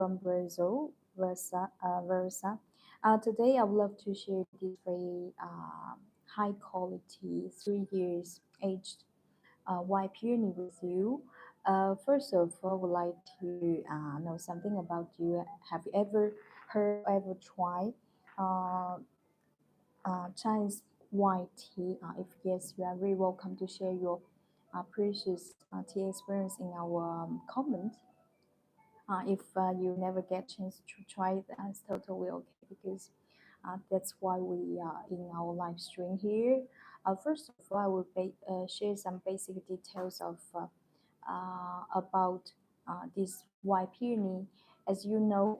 from Brazil, Versa. Today, I would love to share this very high quality, 3 years aged white peony with you. First of all, I would like to know something about you. Have you ever heard or ever tried uh, Chinese white tea? If yes, you are very welcome to share your precious tea experience in our comment. If you never get chance to try it, it's totally okay because that's why we are in our live stream here. First of all, I will share some basic details of about this white peony. As you know,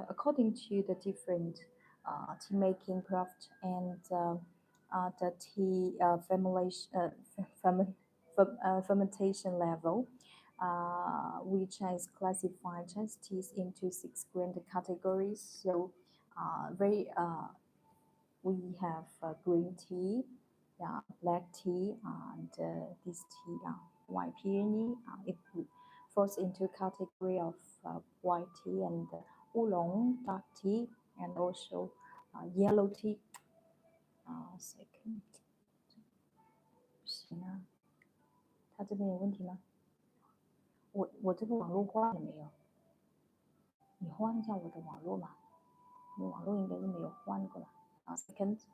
according to the different tea making craft and the tea fermentation level, which has classified Chinese teas into six grand categories. So, very we have green tea, black tea, and this tea, white peony. It falls into category of white tea and oolong, dark tea, and also yellow tea. Second，不行啊，它这边有问题吗？我这个网络换了没有？你换一下我的网络嘛，我网络应该是没有换过吧？Second，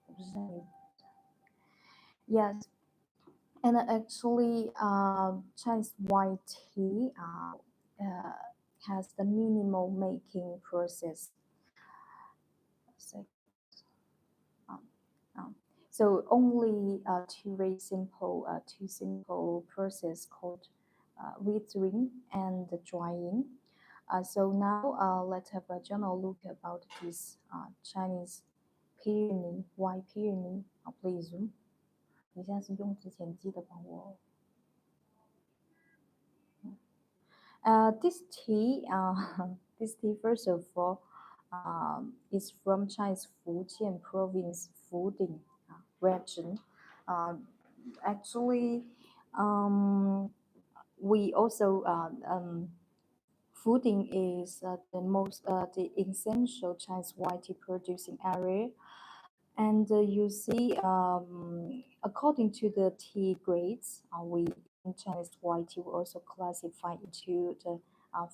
我不知道你。Yes, and actually, Chinese white tea has the minimal making process. So, um, so only two simple process called withering and drying. So now let's have a general look about this Chinese peony, white peony. Please zoom. 你现在是用之前记得帮我。This tea, this tea, first of all, is from Chinese Fujian province, Fuding region. Actually, we also Fuding is the essential Chinese white tea producing area. And you see, according to the tea grades, we in Chinese white tea will also classify into the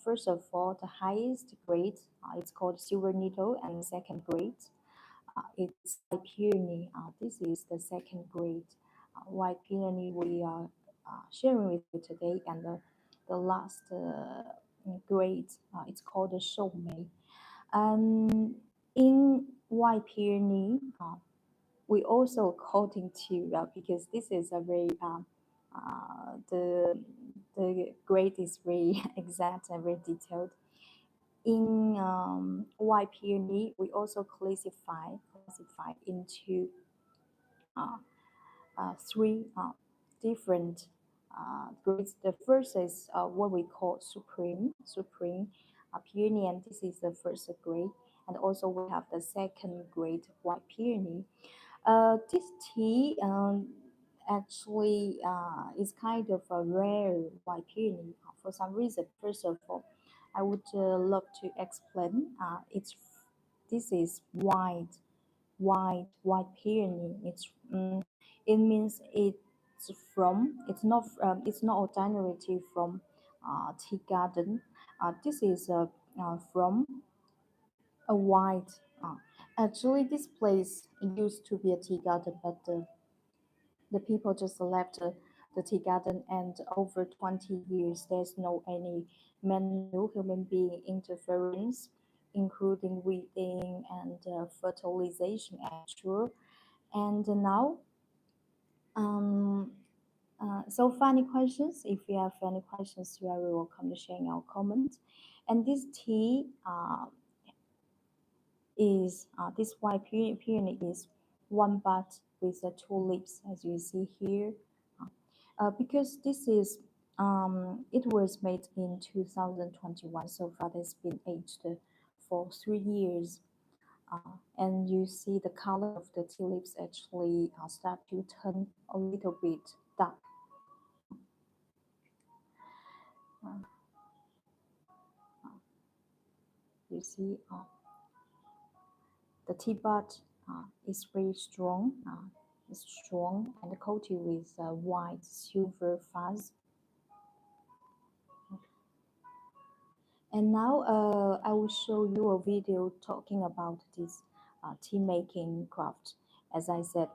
first of all the highest grade. It's called silver needle, and the second grade, it's white peony. This is the second grade white peony we are sharing with you today, and the last grade, it's called the shou mei. In white peony, we also according to because this is a very the grade is very exact and very detailed. In white peony, we also classify into three different grades. The first is what we call supreme peony, and this is the first grade. And also we have the second grade white peony. This tea actually is kind of a rare white peony for some reason. First of all, I would love to explain. This is white peony. It means it's not ordinary tea from tea garden. This is from a white. Actually, this place used to be a tea garden, but the people just left the tea garden, and over 20 years, there's no any manual human being interference, including weeding and fertilization, actually. And now, so far, any questions? If you have any questions, you are very welcome to share in our comments. And this tea is this white peony is one bud with the two leaves, as you see here. Because this is it was made in 2021. So far, it's been aged for 3 years. And you see the color of the tea leaves actually start to turn a little bit dark. Uh, you see, the teapot is very strong. It's strong and coated with white silver fuzz. And now I will show you a video talking about this tea making craft. As I said,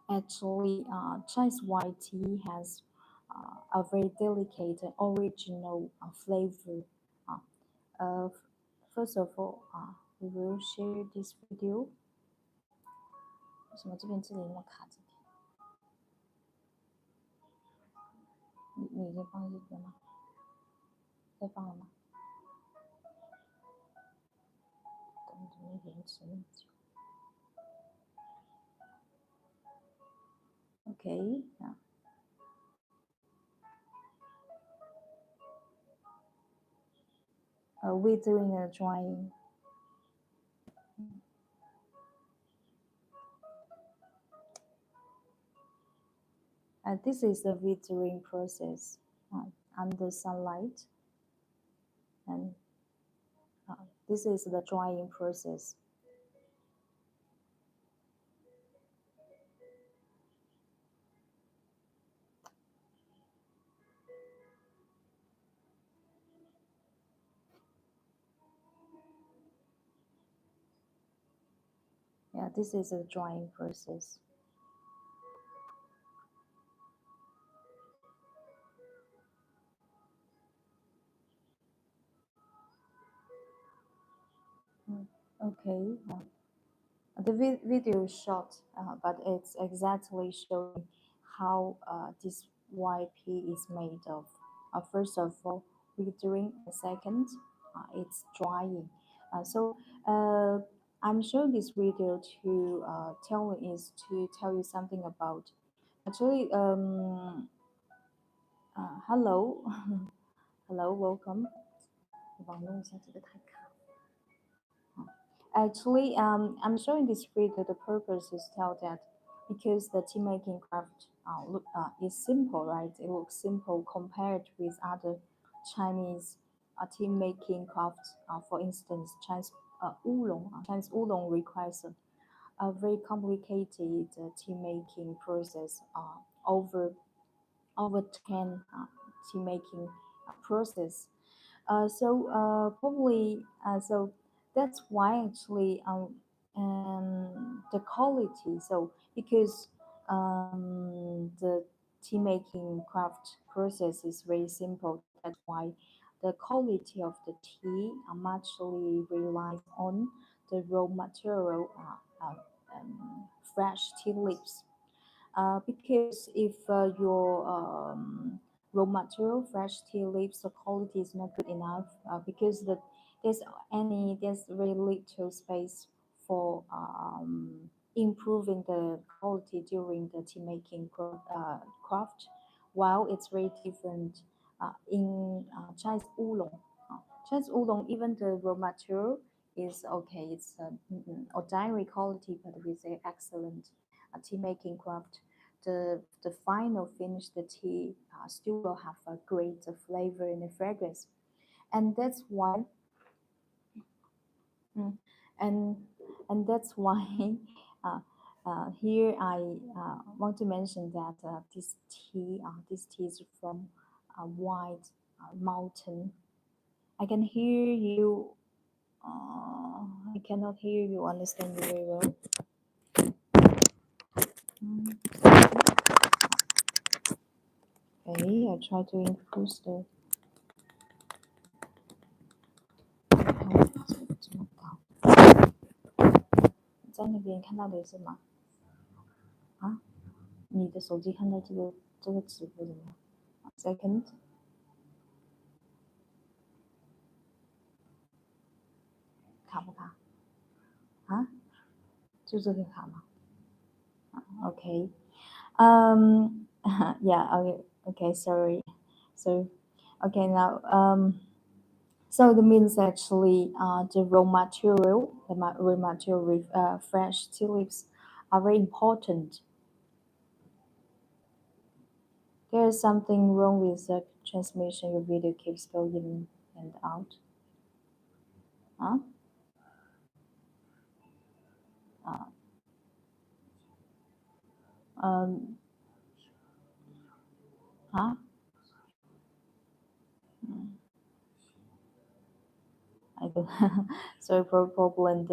actually, Chinese white tea has a very delicate and original flavor. Uh, uh, First of all, we will share this video. 为什么这边这里那么卡着？你已经放进去了吗？再放了吗？等着延迟那么久。Okay, we're doing a drying. This is the withering process under sunlight, and uh, this is the drying process. Yeah, this is a drying process. Okay, the video is short, but it's exactly showing how this YP is made of. First of all, withering, and second, it's drying. So I'm showing this video to tell you something about. Actually, hello, hello, welcome. 网络一下这个太卡。Actually, I'm showing this video. The purpose is tell that because the tea making craft is simple, right? It looks simple compared with other Chinese tea making crafts. For instance, Chinese oolong. Chinese oolong requires a very complicated tea making process. Over 10 tea making process. Probably so that's why actually the quality. So because the tea making craft process is very simple, that's why the quality of the tea muchly relies on the raw material, fresh tea leaves. Because if your raw material, fresh tea leaves, the quality is not good enough, because there's very little space for improving the quality during the tea making craft, while it's very different in Chinese oolong. Chinese oolong, even the raw material is okay, it's ordinary quality, but with an excellent tea making craft. The final finish, the tea still will have a great flavor and a fragrance, and that's why mm, and that's why here I want to mention that this tea is from a white mountain. I can hear you. I cannot hear you. Understand you very well. Mm, Okay, I try to increase the. 在那边看到的是吗？啊，你的手机看到这个直播怎么样？Second，卡不卡？啊，就这个卡吗？OK，yeah, okay, sorry. So, okay, now, so the means actually, the raw material, raw material with fresh tea leaves are very important. There is something wrong with the transmission. Your video keeps going in and out. Huh? Uh, um, huh? Mm, I don't. Sorry for problem.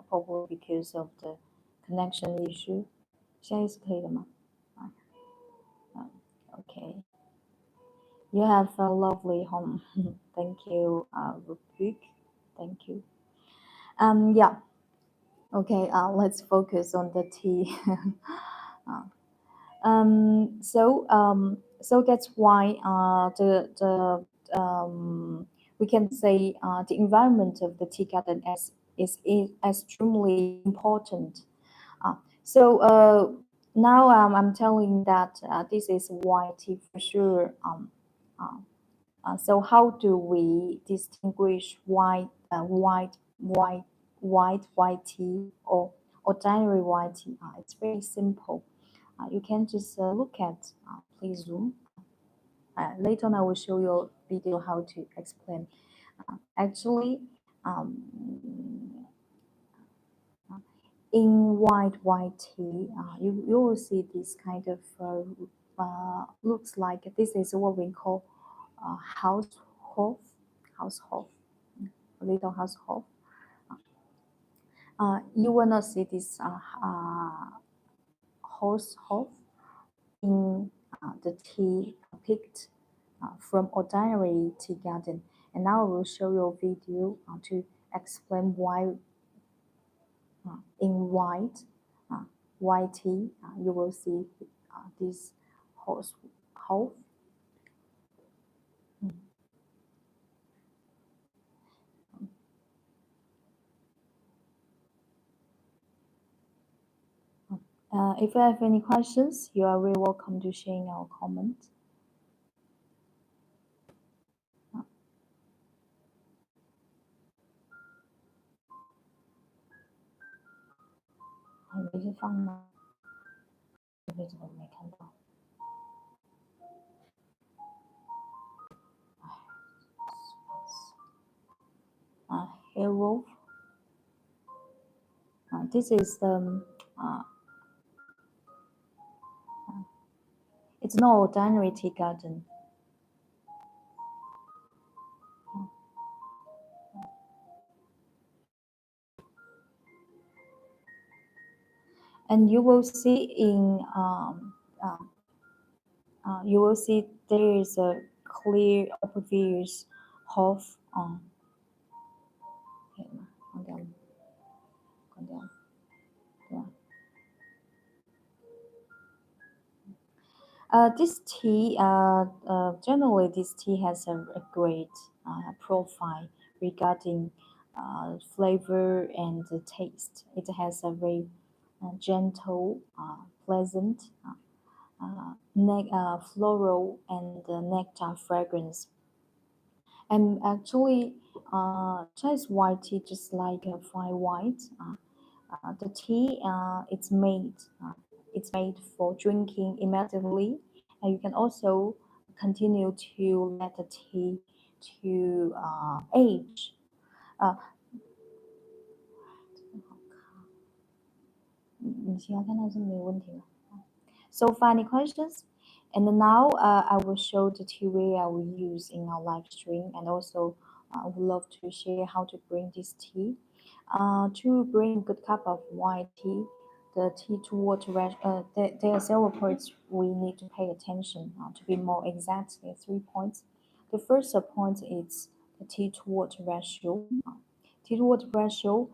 Probably because of the connection issue. 现在是可以的吗？啊 Okay. You have a lovely home. Thank you, Rupik. Thank you. Yeah. Okay. Let's focus on the tea. Uh, so that's why we can say the environment of the tea garden is extremely important. Uh, so now I'm telling that this is white tea for sure. Uh, so how do we distinguish white tea or ordinary white tea? It's very simple. You can just look at please zoom. Later on, I will show you a video how to explain. Actually, um, in white tea, you will see this kind of looks like this is what we call household, household, little household. You will not see this household in the tea picked from ordinary tea garden. And now I will show you a video to explain why in uh, white tea you will see this horse hole. If you have any questions, you are very welcome to share in our comment. Uh, 没事放吗？这边怎么没看到？Hero. This is uh, it's not ordinary tea garden. And you will see in you will see there is a clear obvious of 可以吗？关掉了，关掉了，对吧？ this tea, generally, this tea has a great profile regarding flavor and the taste. It has a very gentle, pleasant, floral and nectar fragrance. And actually, Chinese white tea, just like a fine white, the tea it's made for drinking immediately, and you can also continue to let the tea to age. Uh, 你其他看到是没有问题吗？ So final questions. And now I will show the tea way I will use in our live stream, and also I would love to share how to bring this tea. To bring a good cup of white tea, the tea to water ratio, there are several points we need to pay attention. To be more exact, there are 3 points. The first point is the tea to water ratio. Tea to water ratio.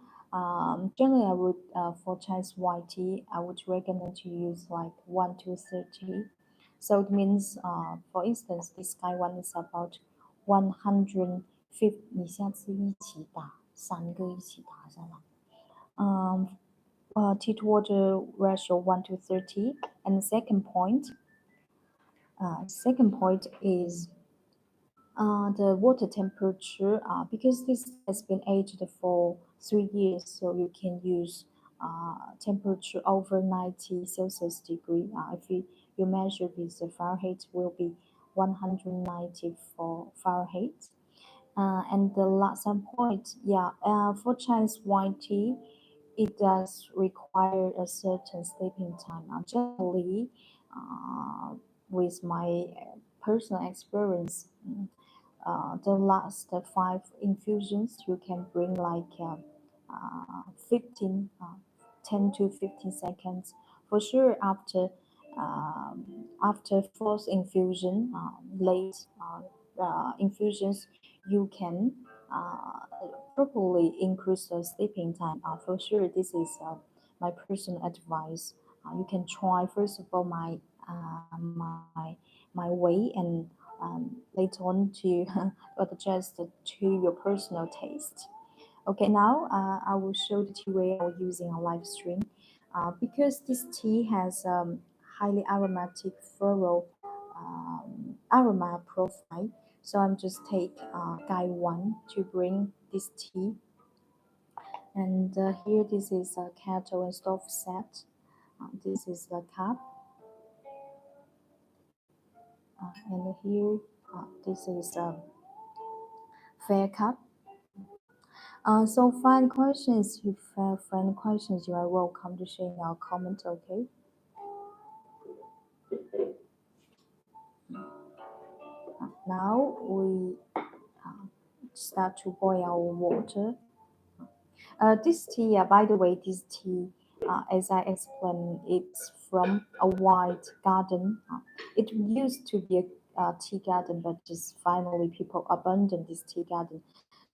Generally, I would for Chinese white tea, I would recommend to use like 1 to 30. So it means, for instance, this guy one is about 150. 你下次一起打3个一起打上来。Tea to water ratio 1 to 30. And the second point is the water temperature, because this has been aged for 3 years, so you can use temperature over 90 Celsius degree. If you measure with the Fahrenheit will be 194 Fahrenheit. And the last point, yeah, for Chinese white tea, it does require a certain sleeping time. Generally, uh, with my personal experience, the last five infusions you can bring like 15, 10 to 15 seconds. For sure, after fourth infusion, late infusions, you can properly increase the sleeping time. For sure, this is my personal advice. You can try first of all my way, and later on to adjust to your personal taste. Okay, now I will show the tea way I'm using a live stream. Because this tea has highly aromatic floral aroma profile, so I'm just take guy one to bring this tea. And here this is a kettle and stove set. This is the cup, and here this is a fair cup. So find questions. If you have any questions, you are welcome to share in our comment. Okay. Now we start to boil our water. This tea, by the way, this tea, as I explained, it's from a white garden. It used to be a tea garden, but just finally people abandoned this tea garden.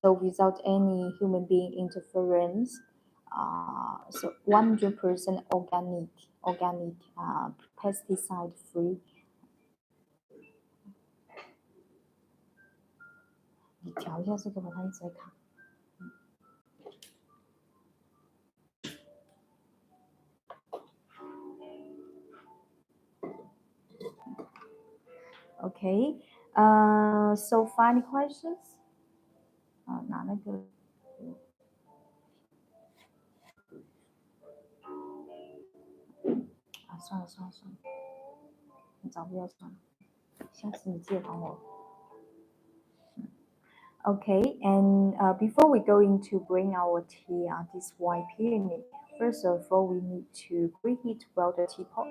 So without any human being interference, so 100% organic, pesticide free. 你调一下这个吧，它一直在卡。Okay. So final questions. 拿那个。算了，你找不到算了，下次你记得帮我。Okay, and before we go into bring our tea, this white peony, first of all, we need to preheat well the teapot.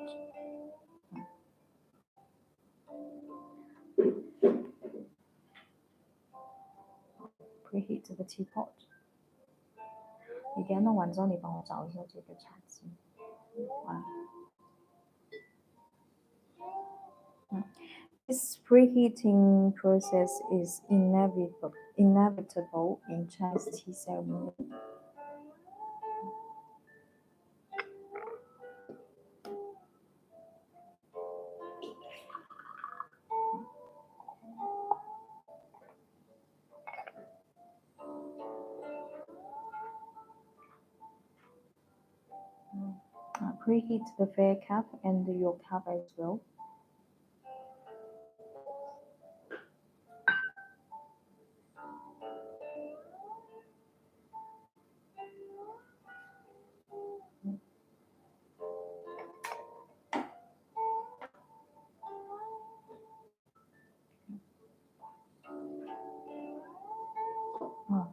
Preheat the teapot. 你给它弄完之后，你帮我找一下这个茶几。This preheating process is inevitable in Chinese tea ceremony. Preheat the fair cup and your cup as well.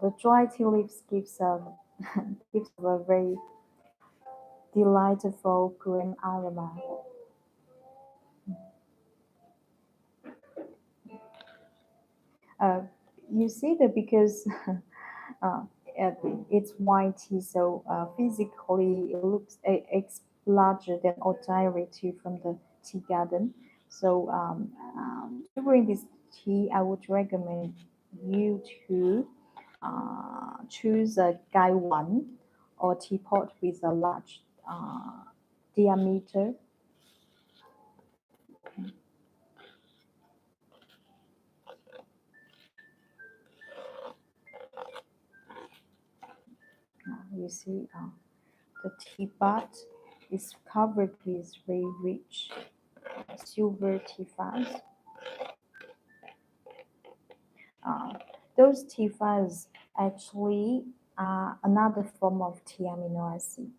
The dry tea leaves gives a gives a very delightful green aroma. You see that because uh, it's white tea, so physically it looks it's larger than ordinary tea from the tea garden. So to bring this tea, I would recommend you to choose a guy one or teapot with a large diameter. You see, the teapot is covered with very rich silver tea fuzz. Those tea fuzz actually are another form of tea amino acid.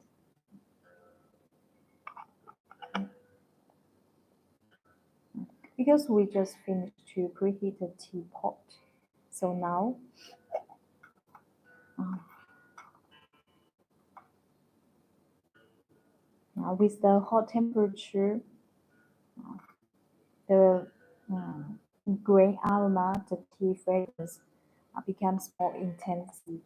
because we just finished to preheat the teapot. So now, with the hot temperature, the green aroma, the tea fragrance becomes more intensive.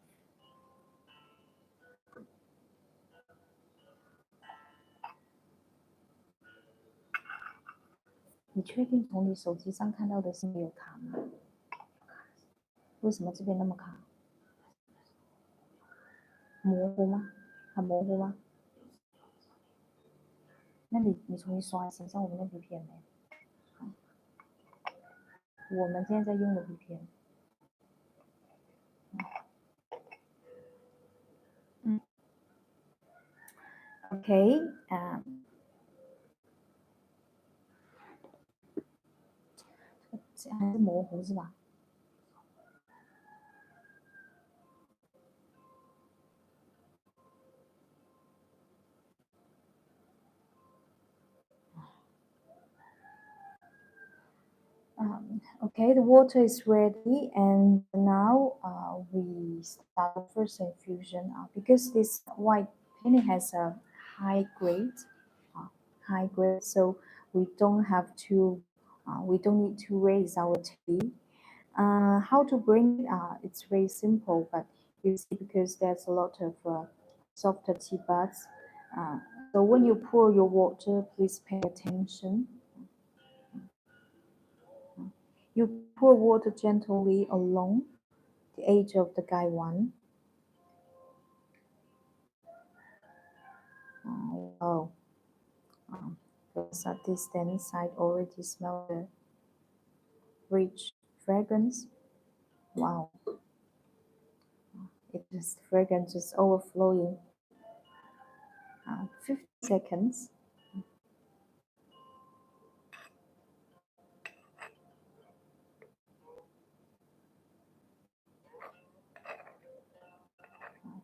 你确定从你手机上看到的是没有卡吗？为什么这边那么卡？模糊吗？很模糊吗？那你重新刷一下，像我们的 VPN 呢？我们现在在用的 VPN。OK， 这还是模糊是吧？Okay, the water is ready, and now we start the first infusion. Because this white peony has a high grade, so we don't need to raise our tea. How to bring it? It's very simple, but you see, because there's a lot of softer tea buds. So when you pour your water, please pay attention. You pour water gently along the edge of the gaiwan. Oh, because at distance I already smell the rich fragrance. Wow, the fragrance is overflowing. 50 seconds.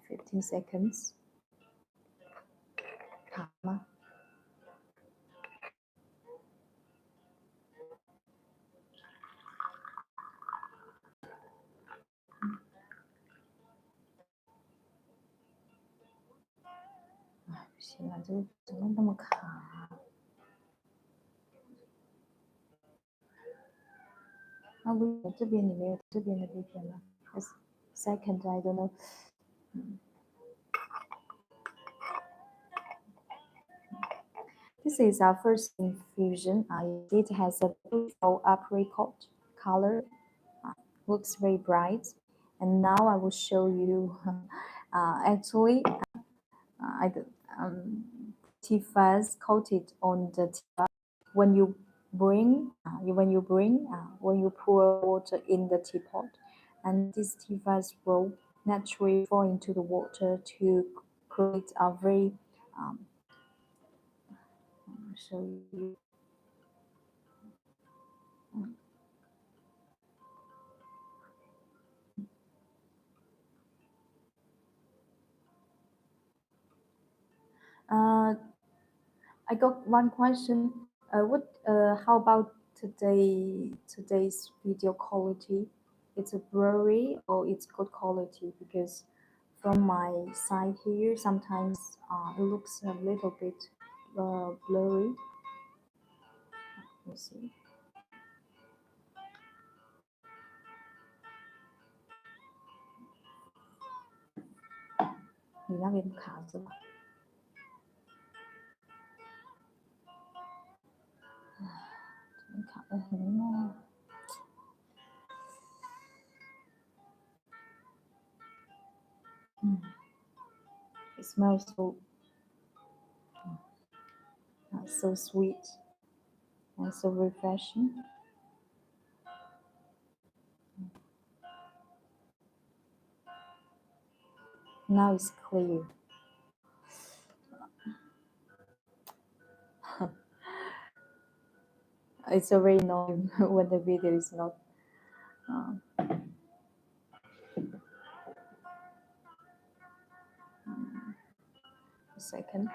Fifteen seconds. 卡吗？不行啊，这个怎么那么卡？那为什么这边你没有这边的 VPN 呢？还是 second I don't know。This is our first infusion. It has a beautiful apricot color. Looks very bright. And now I will show you. Actually, tea fuzz coated on the tea. When you pour water in the teapot, and this tea fuzz will naturally fall into the water to create a very show you. I got one question. How about today's video quality? It's a blurry or it's good quality? Because from my side here, sometimes it looks a little bit blurry. Let's see. 你那边卡着吧？怎么卡得很呢？It smells so sweet and so refreshing. Now it's clear. It's very annoying when the video is not. A second.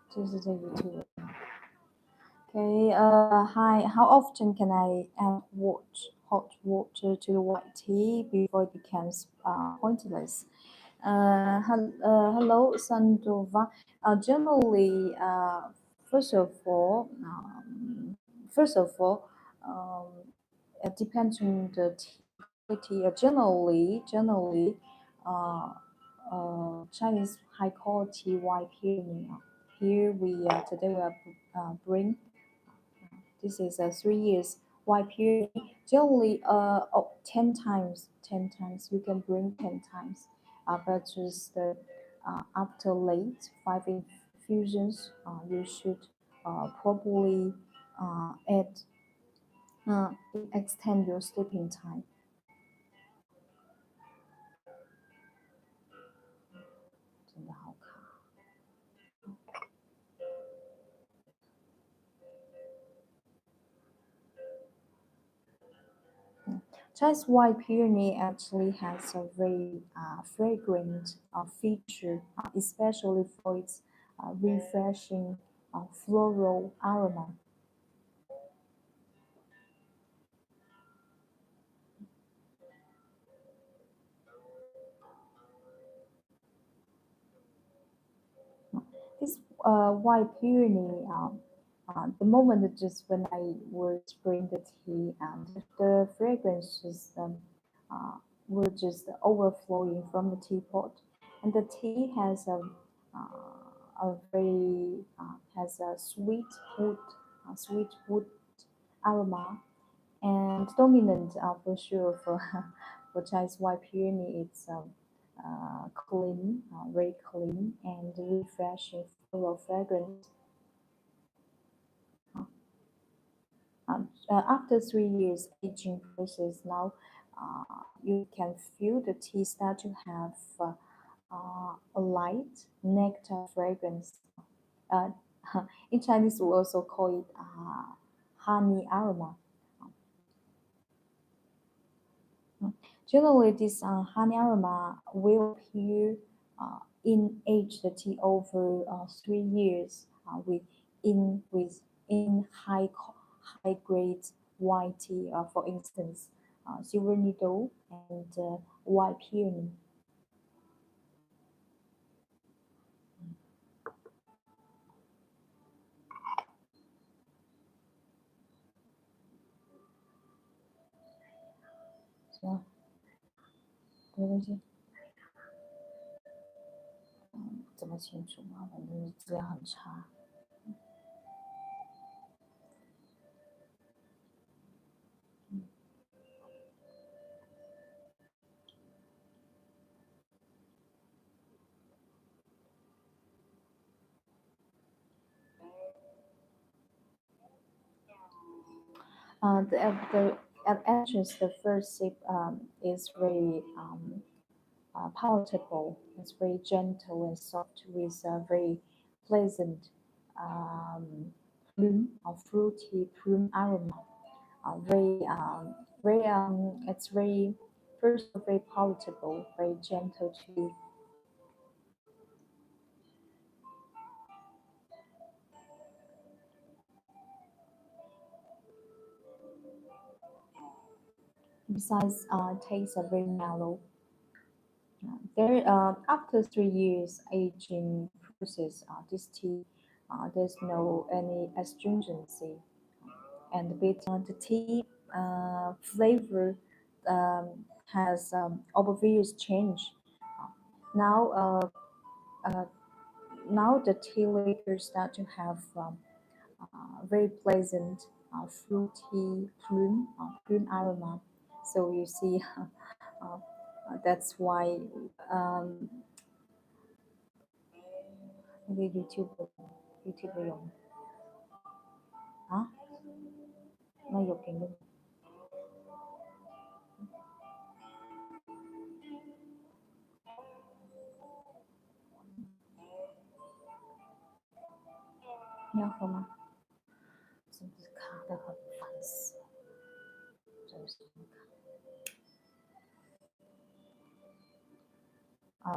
这是这 YouTube。Okay. Hi. How often can I add hot water to the white tea before it becomes pointless? Hello, Sandova. Generally, first of all, first of all, um, it depends on the tea quality. Generally, uh, Chinese high quality white peony. Here we today we are bring this is a 3 years white period. Generally, 10 times, 10 times. You can bring 10 times. But just after late 5 infusions, you should probably add extend your sleeping time. 真的好看。Chinese white peony actually has a very fragrant feature, especially for its refreshing floral aroma. This white peony, the moment that just when I was spraying the tea, the fragrances uh, were just overflowing from the teapot, and the tea has a very has a sweet wood aroma, and dominant for sure for for Chinese white peony. It's clean, very clean and refreshing, full of fragrance. After 3 years aging process, now you can feel the tea start to have a light nectar fragrance. Uh, in Chinese, we also call it honey aroma. Generally, this honey aroma will appear in aged tea over 3 years with high grade white tea, for instance, silver needle and white peony. 这个东西怎么清楚啊？反正质量很差。The at entrance, the first sip is very palatable. It's very gentle and soft with a very pleasant plume or fruity plume aroma. It's very first very palatable, very gentle to besides tastes are very mellow. There, after 3 years aging process, this tea, there's no any astringency, and the tea flavor has obvious change. Now, uh, now the tea liquor start to have very pleasant plume aroma. So you see, that's why um, maybe YouTube 有，那有给你，你要喝吗？是不是卡的很烦死？真是。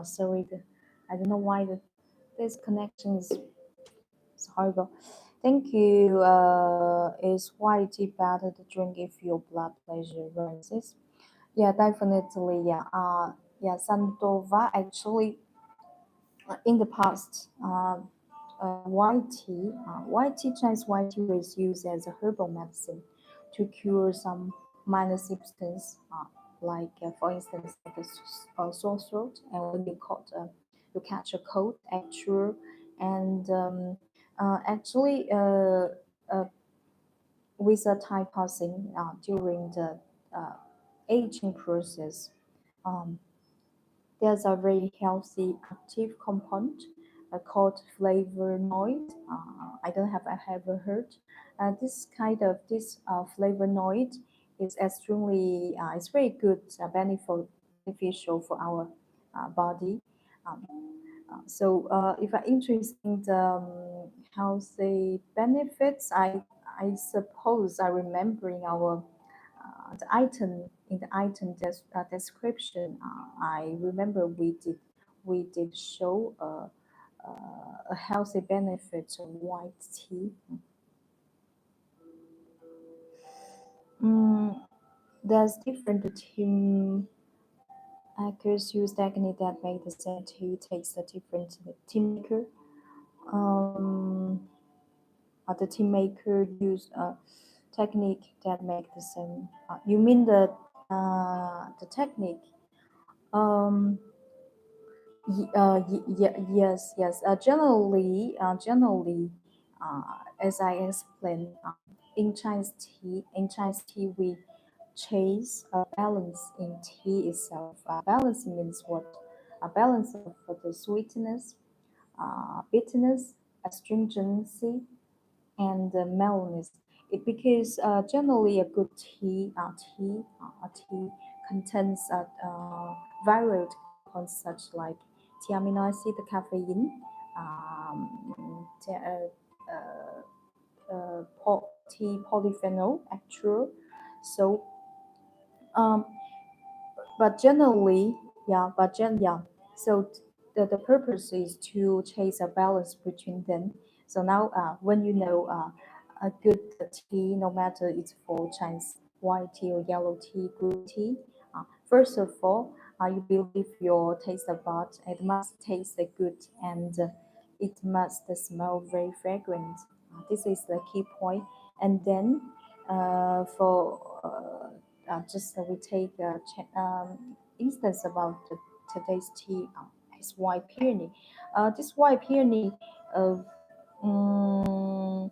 Sorry, I don't know why this connection is horrible. Thank you. Is white tea better to drink if your blood pressure rises? Yeah, definitely. Yeah. Yeah. Sandova actually in the past, white tea, Chinese white tea was used as a herbal medicine to cure some minor symptoms, like for instance, like a sore throat, and when you catch a cold, actual, and actually, uh, with a time passing during the uh, aging process. Um, there's a very healthy active compound called flavonoid. I don't have I ever heard. This flavonoid is extremely it's very good beneficial for our body. Um, if I'm interested in the healthy benefits, I suppose I remembering our the item in the description. I remember we did show a healthy benefit of white tea. Mm, there's different team makers use technique that make the same tea takes a different tea maker. Um, the tea maker use a technique that make the same. You mean the technique? Um, yes, yes. Generally, as I explained, in Chinese tea, we chase a balance in tea itself. Balance means what? A balance of the sweetness, bitterness, astringency, and mellowness. Because generally a good tea contains varied compounds such like amino acid, caffeine, tea polyphenol, actual. So um, but generally, So the purpose is to chase a balance between them. So now, when you know a good tea, no matter it's for Chinese white tea or yellow tea, green tea, first of all, you believe your taste bud. It must taste good and it must smell very fragrant. This is the key point. And then for just we take a instance about today's tea is white peony. This white peony, uh, mm,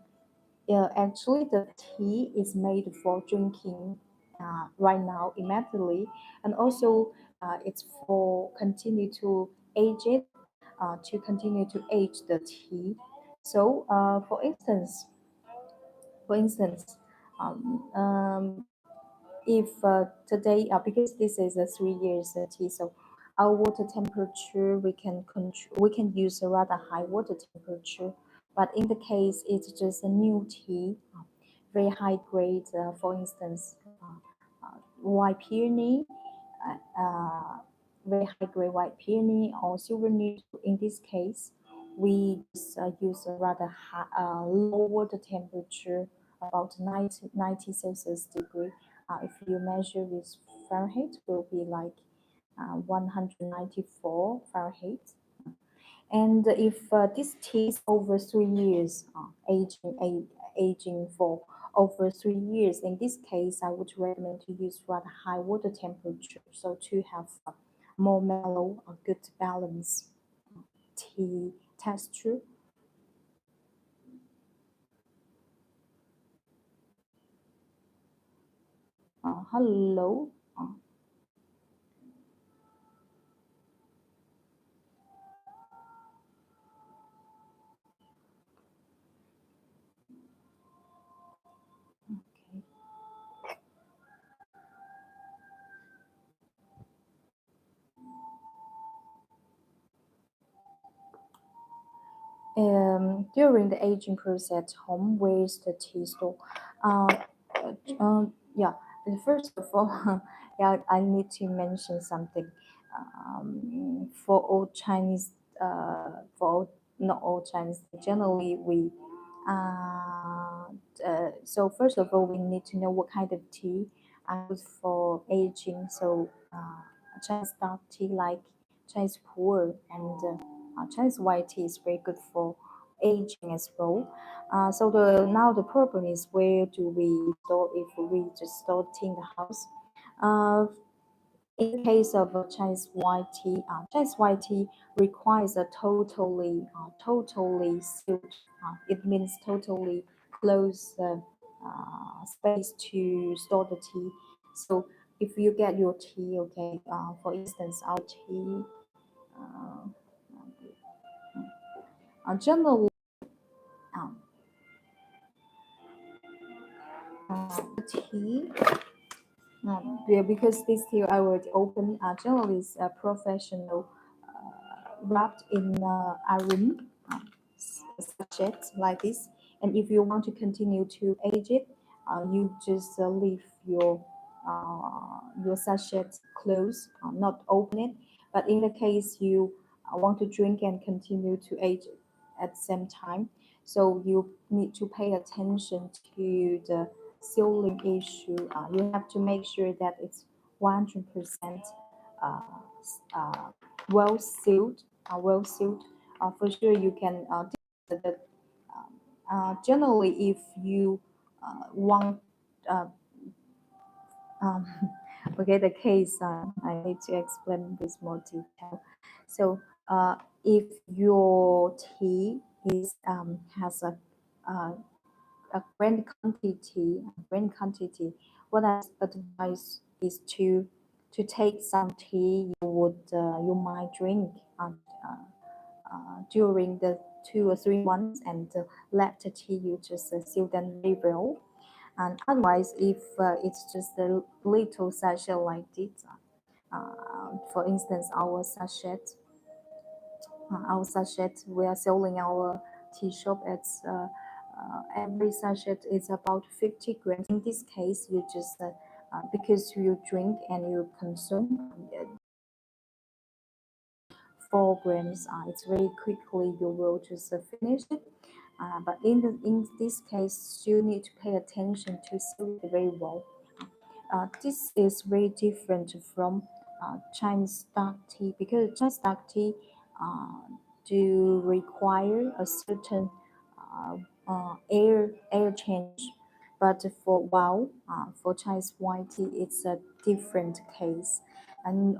yeah, actually the tea is made for drinking right now immediately, and also it's for continue to age it, to continue to age the tea. So, for instance, um, um, if today because this is a 3 years tea, so our water temperature we can use a rather high water temperature, but in the case it's just a new tea, very high grade, for instance, white peony, very high grade white peony or silver neutral. In this case, we just, use a rather low water temperature, about 90 Celsius degree. If you measure with Fahrenheit, will be like 194 Fahrenheit. And if this tea is over 3 years, aging for over 3 years, in this case, I would recommend to use rather high water temperature, so to have more mellow, good balance tea texture. Hello. Okay. During the aging process at home, where's the tea store? Uh, yeah, and first of all, yeah, I need to mention something. For all Chinese, for all, not all Chinese, generally we Uh, so first of all, we need to know what kind of tea are good for aging. So Chinese dark tea like Chinese pu'er and Chinese white tea is very good for aging as well. So the problem is where do we store if we just store tea in the house? Uh, in the case of Chinese white tea requires a totally sealed. It means totally closed space to store the tea. So if you get your tea, okay, for instance, our tea, uh, generally, um, tea. Yeah, because this tea I would open generally is a professional wrapped in aroma sachet like this. And if you want to continue to age it, you just leave your sachet closed, not open it. But in the case you want to drink and continue to age it at the same time, so you need to pay attention to the sealing issue. You have to make sure that it's 100% uh, uh, well sealed. Well sealed. For sure, you can. The, Generally, if you want uh, um, okay, the case, I need to explain this more detail. So, if your tea is has uh, a grand quantity, what I advise is to take some tea you might drink during the 2 or 3 months, and let the tea you just seal them very well. And otherwise, if it's just a little sachet like this, for instance, our sachet, we are selling our tea shop at every sachet is about 50 grams. In this case, you just because you drink and you consume 4 grams, it's very quickly you will just finish it. But in this case, you need to pay attention to seal it very well. This is very different from Chinese dark tea because Chinese dark tea uh, do require a certain air change, but for Chinese white tea, it's a different case. And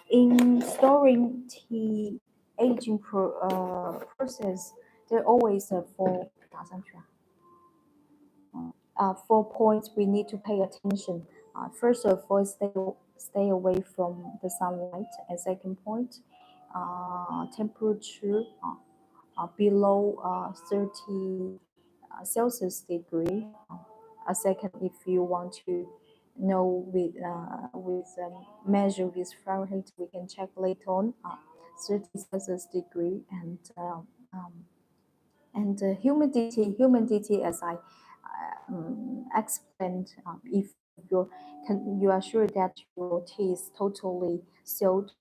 in storing tea aging process, there are always 4 points we need to pay attention. First of all, stay away from the sunlight. And second point, temperature below 30 Celsius degree. A second, if you want to know measure with Fahrenheit, we can check later on. 30 Celsius degree and humidity as I explained. If you are sure that your tea is totally sealed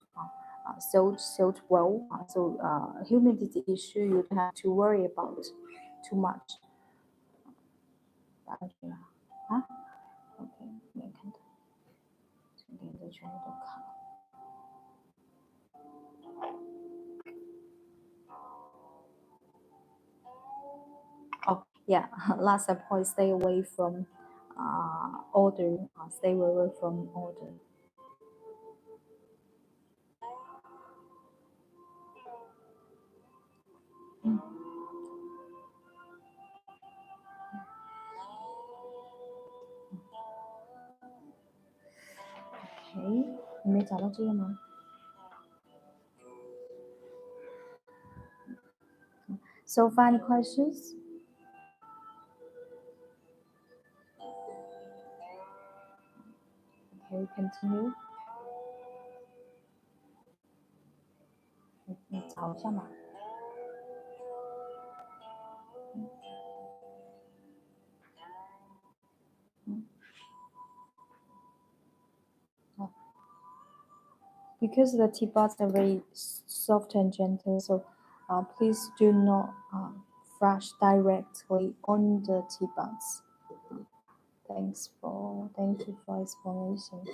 well, so humidity issue you don't have to worry about too much. 啊，OK，没看到，这边的全部都卡。Oh, yeah. Last point, stay away from order. Stay away from order. OK，你没找到这个吗？So, final questions? Okay, continue. 你找一下嘛。哦 Because the teapots are very soft and gentle, so please do not fresh directly on the teapots. Thank you for explanation.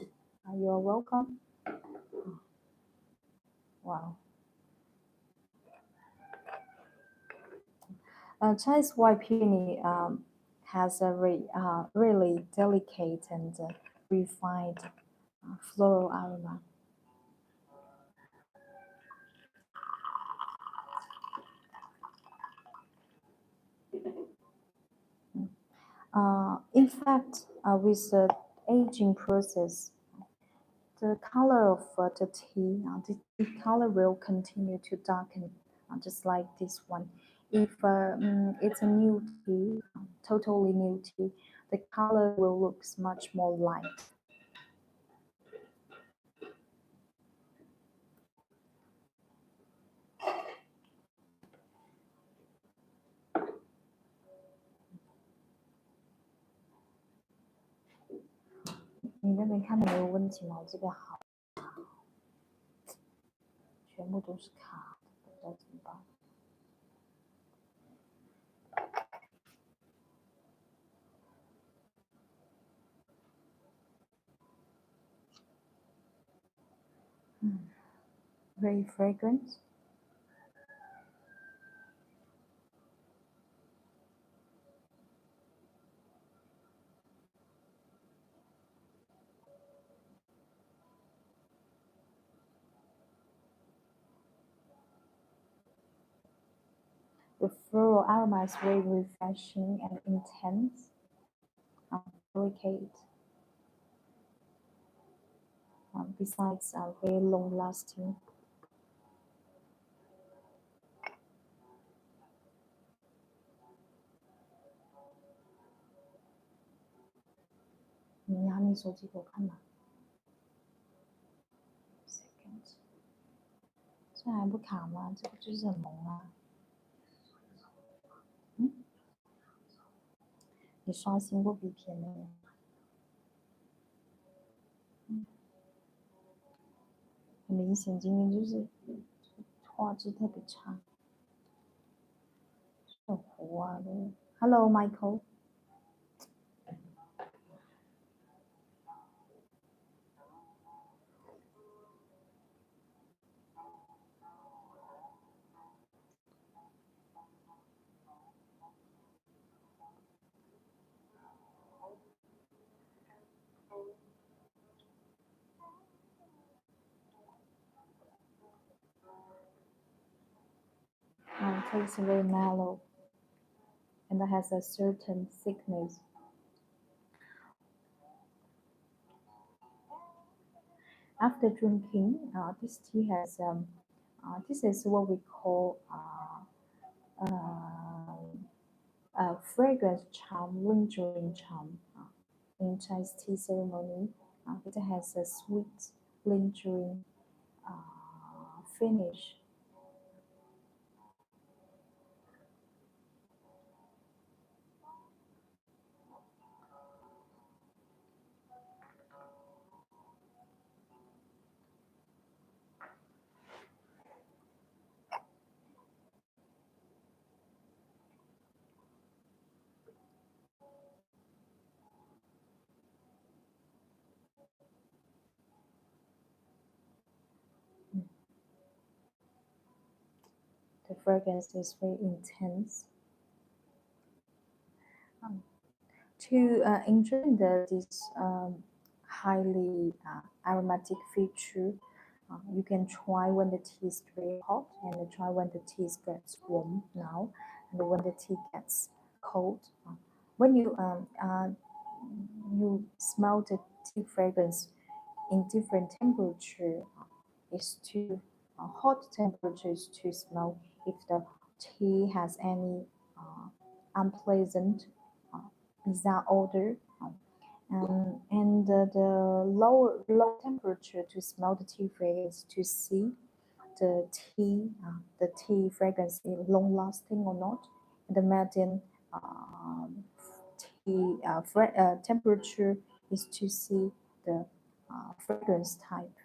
You are welcome. Wow. Chinese white peony has a really delicate and refined floral aroma. In fact, with the aging process, the color of the tea color will continue to darken, just like this one. If it's a new tea, totally new tea, the color will look much more light.你那边看的没有问题吗？我这边好，全部都是卡的，不知道怎么办。Very fragrant. The floral aroma is very refreshing and intense, delicate. Besides, very long lasting.你拿你手机给我看吧。Second， 这还不卡吗？这个就是很萌啊。你刷新过笔片没有？很明显，今天就是画质特别差，很糊啊都。Hello, Michael. It tastes very mellow and has a certain thickness. After drinking, this tea has this is what we call fragrance charm, lingering charm. In Chinese tea ceremony, it has a sweet, lingering finish. The fragrance is very intense. To enjoy this highly aromatic feature, you can try when the tea is very hot and try when the tea gets warm now, and when the tea gets cold. When you smell the tea fragrance in different temperature, is too hot temperature is to smell if the tea has any unpleasant bizarre odor. And the low temperature to smell the tea fragrance to see the tea fragrance is long lasting or not. The median temperature is to see the fragrance type.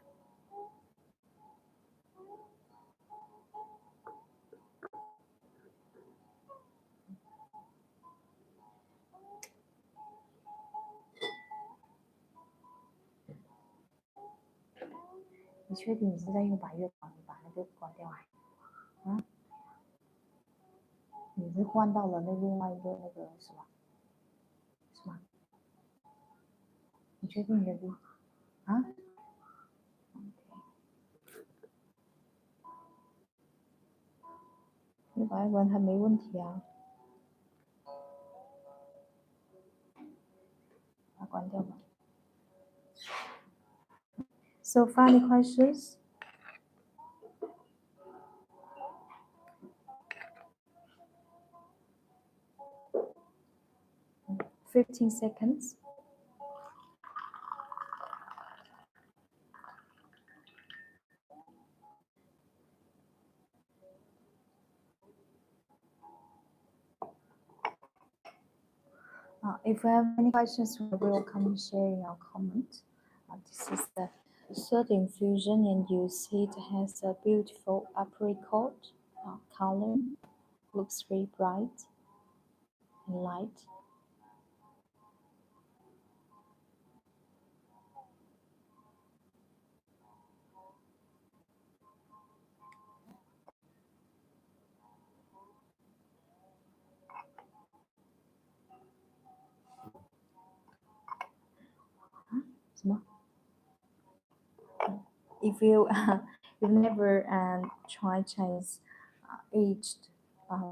你确定你是在用白月光？你把那个关掉啊？你是换到了另外一个那个是吧？是吗？你确定你的啊？你把它关，它没问题啊，把它关掉吧。So funny questions. 15 seconds. If you have any questions, we will come share your comment. This is the third infusion, and you see it has a beautiful apricot color. Looks very bright and light. If you you've never tried Chinese aged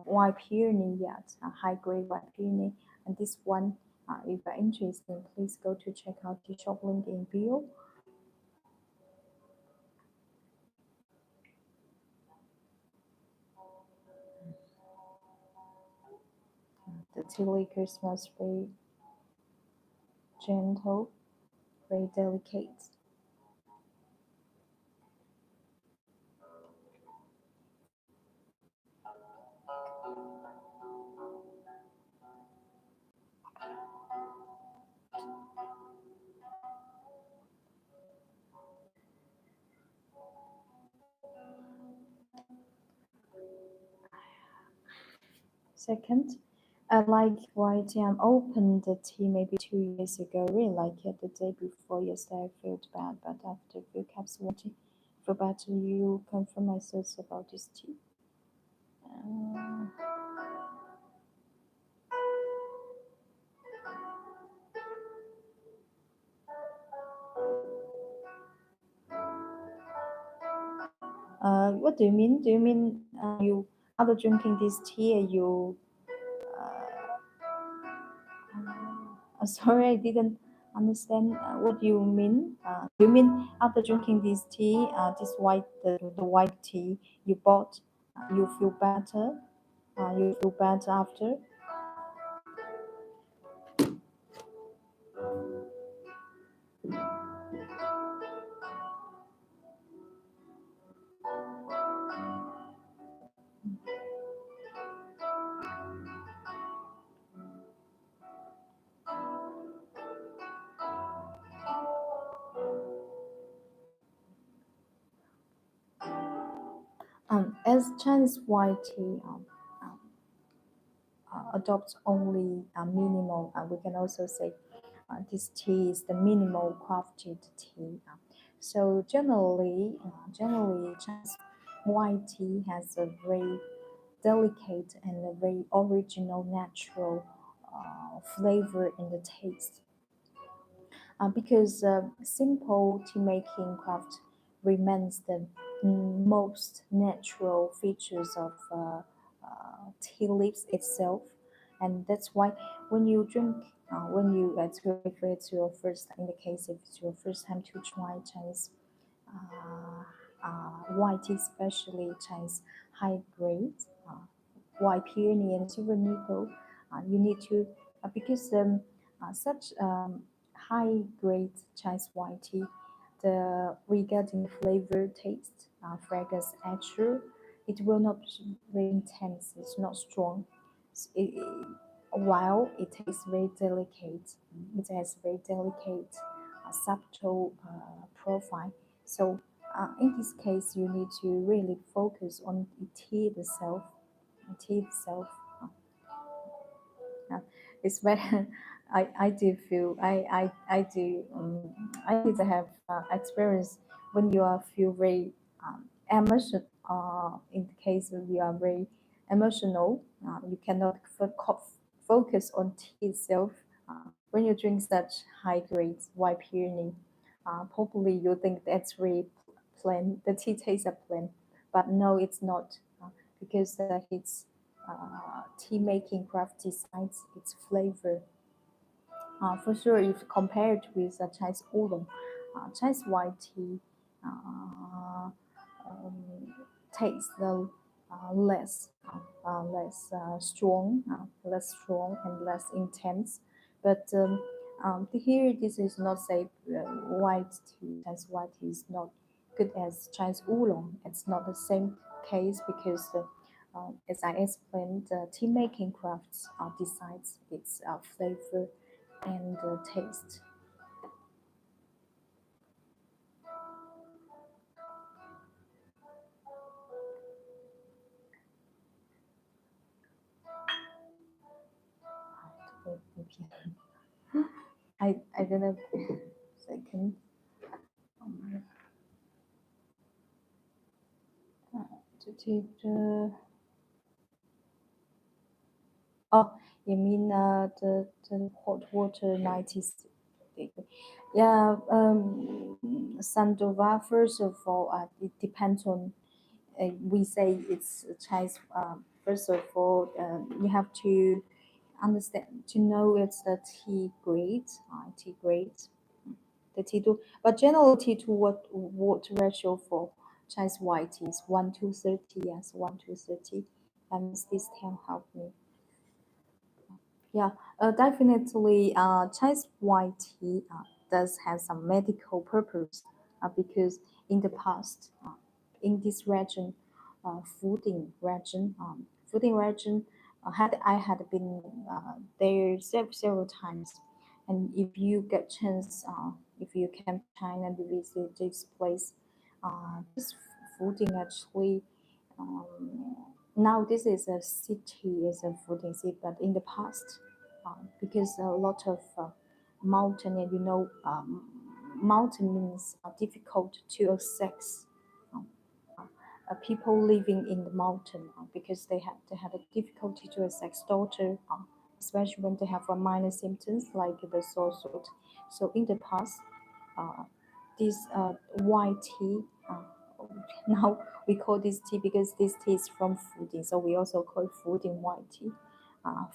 white peony yet, high grade white peony, and this one, if you're interested, please go to check out the shop link in bio. The tea liquor smells very gentle, very delicate. Second, I like white tea. I opened the tea maybe 2 years ago. Really like it. The day before yesterday, I felt bad, but after a few cups of water, I feel better. You confirm my thoughts about this tea. Uh, what do you mean? Do you mean you after drinking this tea, you? Sorry, I didn't understand what you mean. You mean after drinking this tea, this the white tea you bought, you feel better? You feel better after? As Chinese white tea um, adopts only minimal, we can also say this tea is the minimal crafted tea. So generally, Chinese white tea has a very delicate and a very original, natural flavor in the taste. Because simple tea making craft remains the most natural features of tea leaves itself, and that's why when you drink, when you if it's your first, in the case if it's your first time to try Chinese white tea, especially Chinese high grade white peony and silver nickel, you need to because such high grade Chinese white tea, the regarding flavor, taste, fragrance, texture, it will not be very intense. It's not strong. While it tastes very delicate, it has very delicate, subtle profile. So in this case, you need to really focus on the tea itself. Tea itself. Uh, it's better. I do feel I do I did have experience when you are feel very emotion, in the case of you are very emotional, you cannot focus on tea itself. When you drink such high grade white peony, probably you think that's very plain. The tea tastes are plain, but no, it's not, because its tea making craft decides its flavor. For sure, if compared with Chinese oolong, Chinese white tea um, tastes less strong and less intense. But here, this is not say white tea. Chinese white tea is not good as Chinese oolong. It's not the same case because as I explained, the tea making crafts decides its flavor and taste. I don't know. Second. Um, to take the. Oh, you mean the hot water 90s? Yeah, Sandoval, first of all, it depends on, we say it's a Chinese. First of all, you have to understand, to know it's the tea grade, the T2. But general T2, what ratio for Chinese white is 1 to 30, yes, 1 to 30. This can help me. Yeah, definitely. Chinese white tea does have some medical purpose, because in the past, in this region, fooding region, had I had been there several times, and if you get chance, if you come to China to visit this place, this fooding actually, um, now this is a city, is a fooding city, but in the past, because a lot of mountain, and mountain means difficult to access. um, People living in the mountain, because they had a difficulty to access water, especially when they have minor symptoms like the sore throat. So in the past, uh, this white tea. Now we call this tea because this tea is from fooding, so we also call it fooding white tea.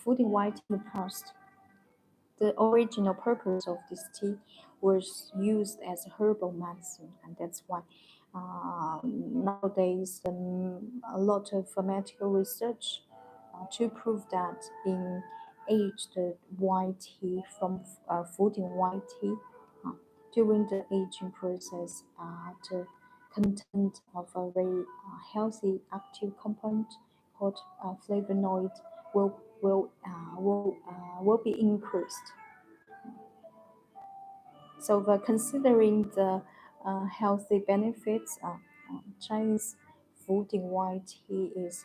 Fooding white tea in the past, the original purpose of this tea was used as a herbal medicine, and that's why nowadays a lot of medical research to prove that in aged white tea from fooding white tea, uh, during the aging process, the content of a very healthy active compound called flavonoid will be increased. So, considering the healthy benefits, Chinese food in white tea is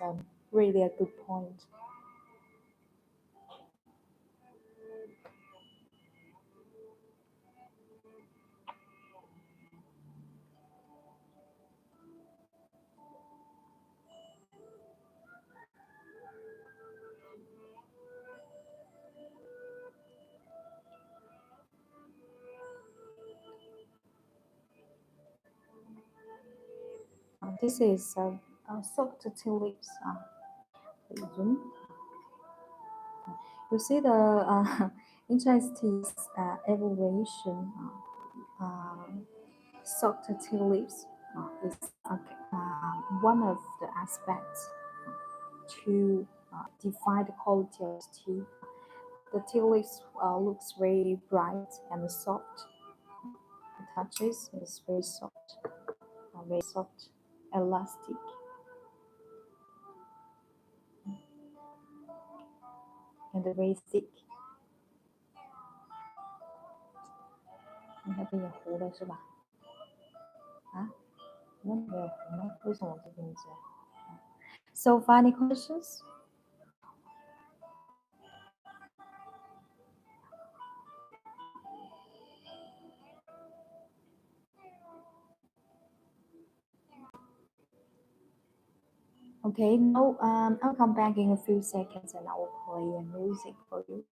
really a good point. This is soaked tea leaves. Reason. You see the in Chinese tea's evaluation, soaked tea leaves is one of the aspects to define the quality of tea. The tea leaves looks very bright and soft. The touches is very soft, elastic, and very thick. 你那边有糊的是吧？啊，那没有糊呢？为什么我这边这样？ So, final questions? Okay, now I'll come back in a few seconds and I will play a music for you.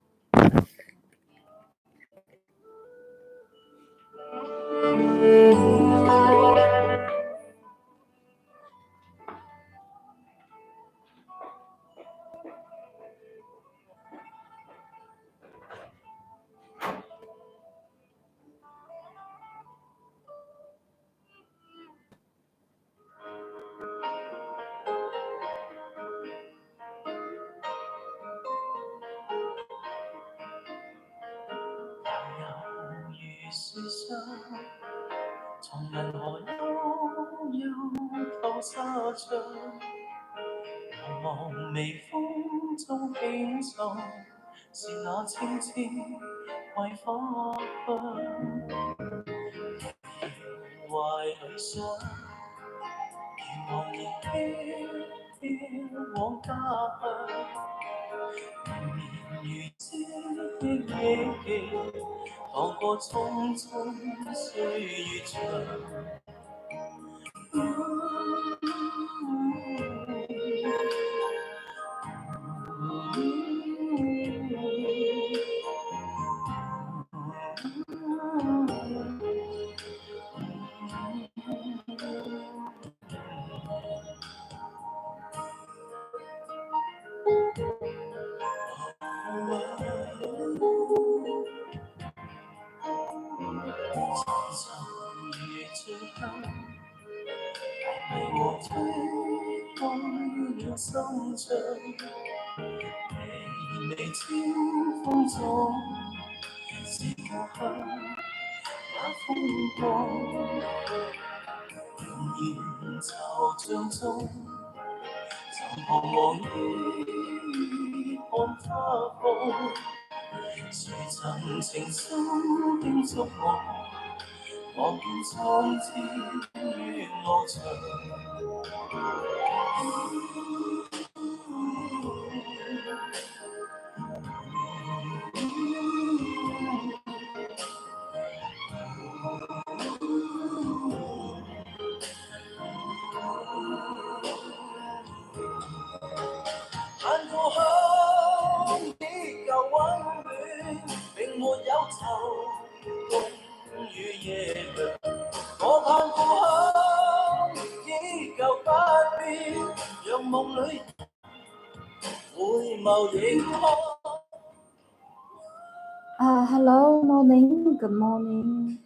Hello, morning. Good morning.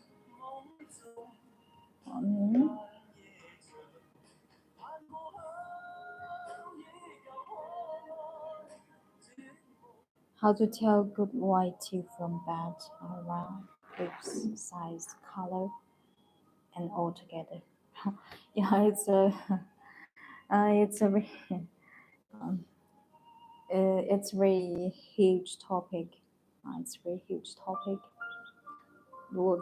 Morning. How to tell good white tea from bad aroma, grapes, size, color, and all together. Yeah, it's a very, um, it's very huge topic. It's very huge topic. 如果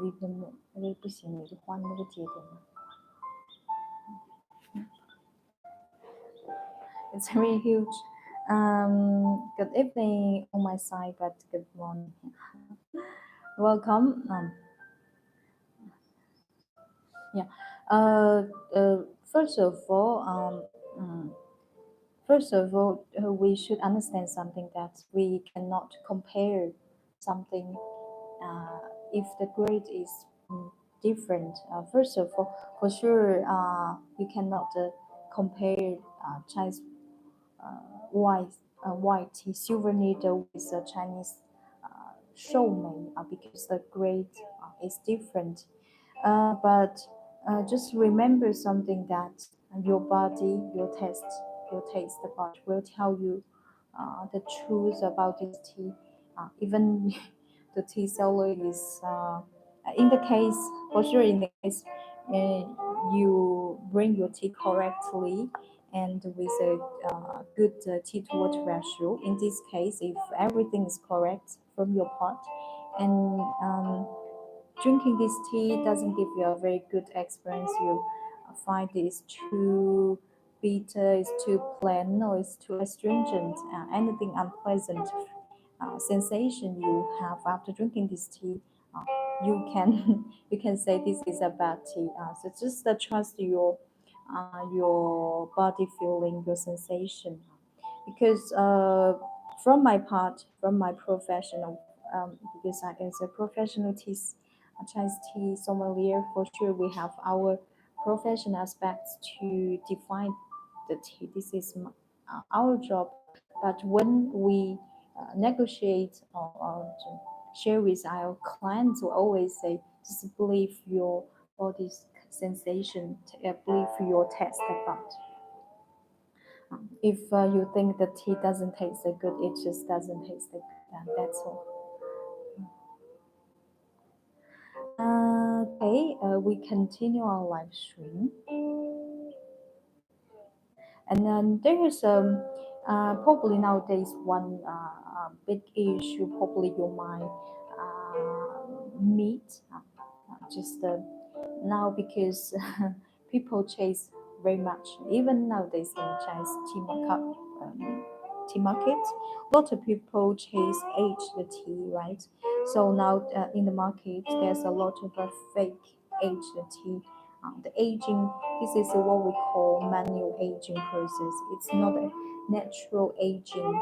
it's very huge. Good evening on my side, but good morning. Welcome. Yeah. Uh, first of all, we should understand something that we cannot compare something uh, if the grade is different. First of all, for sure, you cannot compare Chinese white silver needle with a Chinese showman because the grade is different. But just remember something that your body, your taste bud will tell you the truth about this tea. Even the tea seller is in the case, for sure, in the case you bring your tea correctly and with a good tea to water ratio. In this case, if everything is correct from your pot and drinking this tea doesn't give you a very good experience, you find it's too bitter, it's too plain, or it's too astringent, anything unpleasant sensation you have after drinking this tea, you can you can say this is a bad tea. So just trust your your body feeling, your sensation. Because from my part, from my professional, because I as a professional tea, a Chinese tea sommelier, for sure we have our professional aspects to define the tea. This is our job. But when we negotiate or to share with our clients, we always say, just believe your body's sensation, believe your taste about. If you think the tea doesn't taste so good, it just doesn't taste so good, and that's all. Okay, we continue our live stream, and then there is probably nowadays one big issue probably you might meet just now because people chase very much even nowadays in Chinese tea market. A lot of people chase aged tea, right? So now in the market, there's a lot of fake aged tea. The aging, this is what we call manual aging process. It's not a natural aging,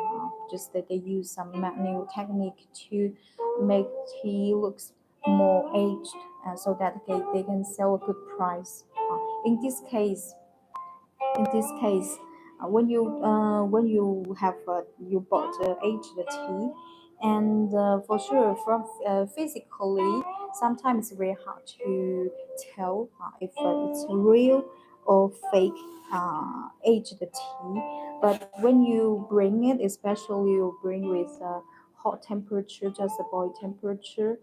just that they use some manual technique to make tea looks more aged, so that they can sell a good price. In this case, when you have you bought aged tea, and for sure from physically sometimes it's very hard to tell if it's real or fake aged tea. But when you bring it, especially you bring with hot temperature, just a boil temperature,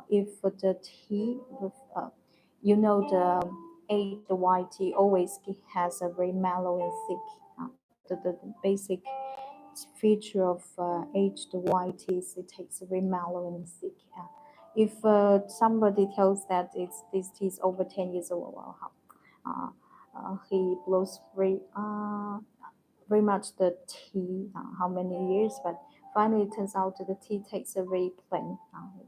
if the tea with the aged white tea always has a very mellow and thick. The basic feature of aged white tea is it takes very mellow and thick. If somebody tells that this tea is over 10 years old, well, he blows very much the tea, how many years, but finally it turns out that the tea takes a very plain,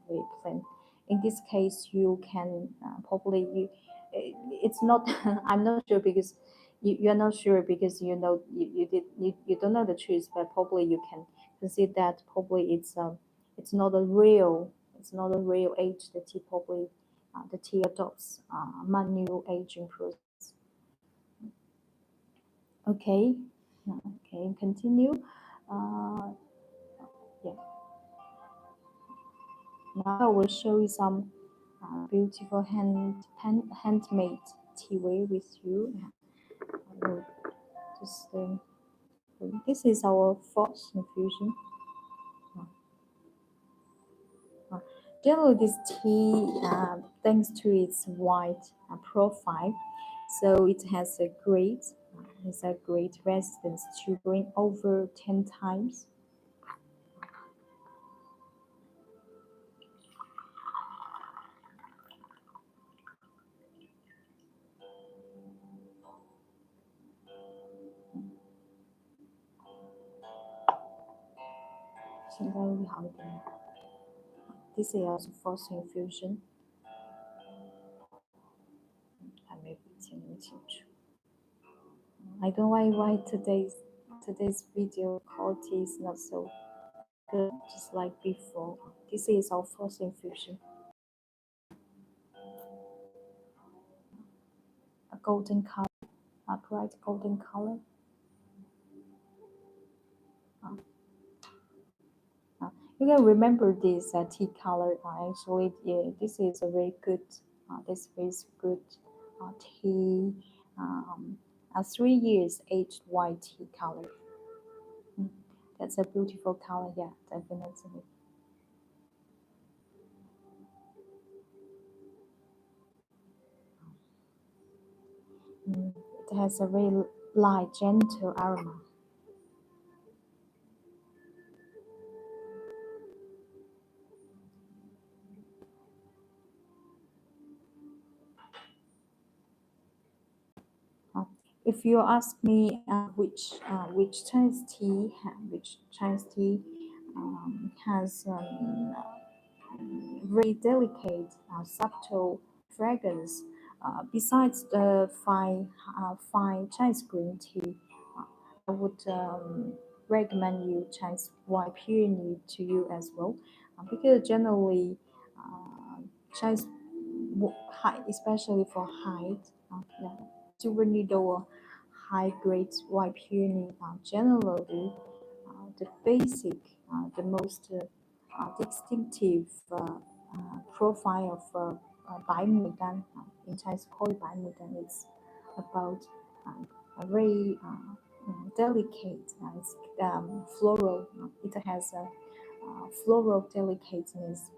very plain. In this case, you can probably it's not. I'm not sure because you're not sure because you don't know the truth, but probably you can consider that probably it's not a real age. The tea probably the tea adopts manual aging process. Okay, okay, continue. Uh, yeah. Now I will show you some beautiful handmade tea way with you. I will just this is our fourth infusion. Uh, Generally, this tea, thanks to its white profile, so it has a great resistance to bring over 10 times. 现在会好一点了。This is also fourth infusion. 还没听清楚。I don't know why today's video quality is not so good, just like before. This is our fourth infusion. A golden color, a bright golden color. You can remember this tea color. Actually, yeah, this is a very good. This is good tea. A 3 years aged white tea color. That's a beautiful color. Yeah, definitely. It has a very light, gentle aroma. If you ask me which Chinese tea has very delicate, subtle fragrance, Besides the fine Chinese green tea, I would recommend you Chinese white peony to you as well, because generally uh, Chinese high, especially for height, yeah, silver needle or high grade white peony, generally the basic, the most distinctive profile of baimudan, in Chinese called baimudan, is about a very delicate, it's floral. It has a floral delicateness,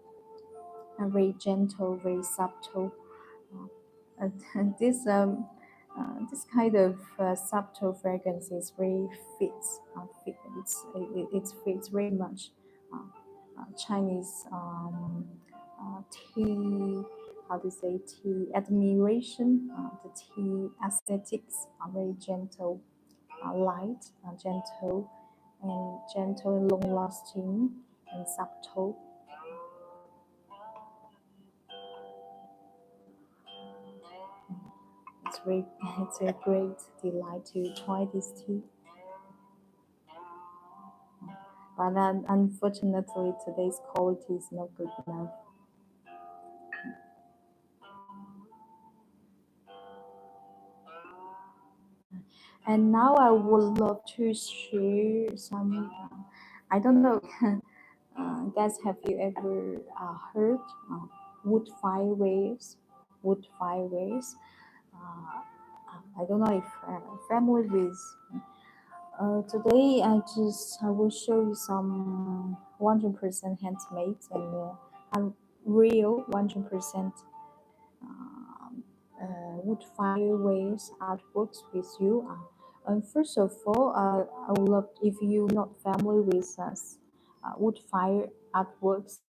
very gentle, very subtle. And this kind of subtle fragrance is very it fits very much Chinese tea, how to say, tea admiration. The tea aesthetics are very gentle, light, gentle and long lasting and subtle. It's very, it's a great delight to try this tea. But then, unfortunately, today's quality is not good enough. And now I would love to share some. I don't know, guys, have you ever heard wood firewares? Wood firewares. I don't know if familiar with. Today, I will show you some 100% handmade and real 100% wood firewares artworks with you. And first of all, I would love if you're not familiar with wood fire artworks.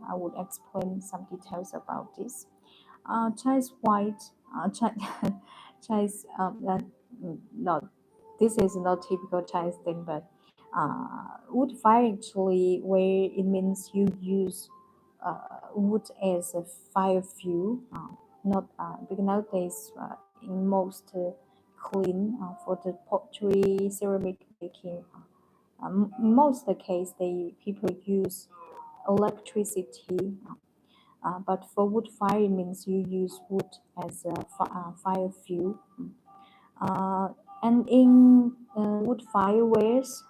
I would explain some details about this. Chinese white, Chinese not this is not typical Chinese thing, but wood fire actually where it means you use wood as a fire fuel, not because nowadays in most clean for the pottery ceramic making. Most the case they people use electricity, but for wood fire means you use wood as a fire fuel. Uh, and in wood firewares,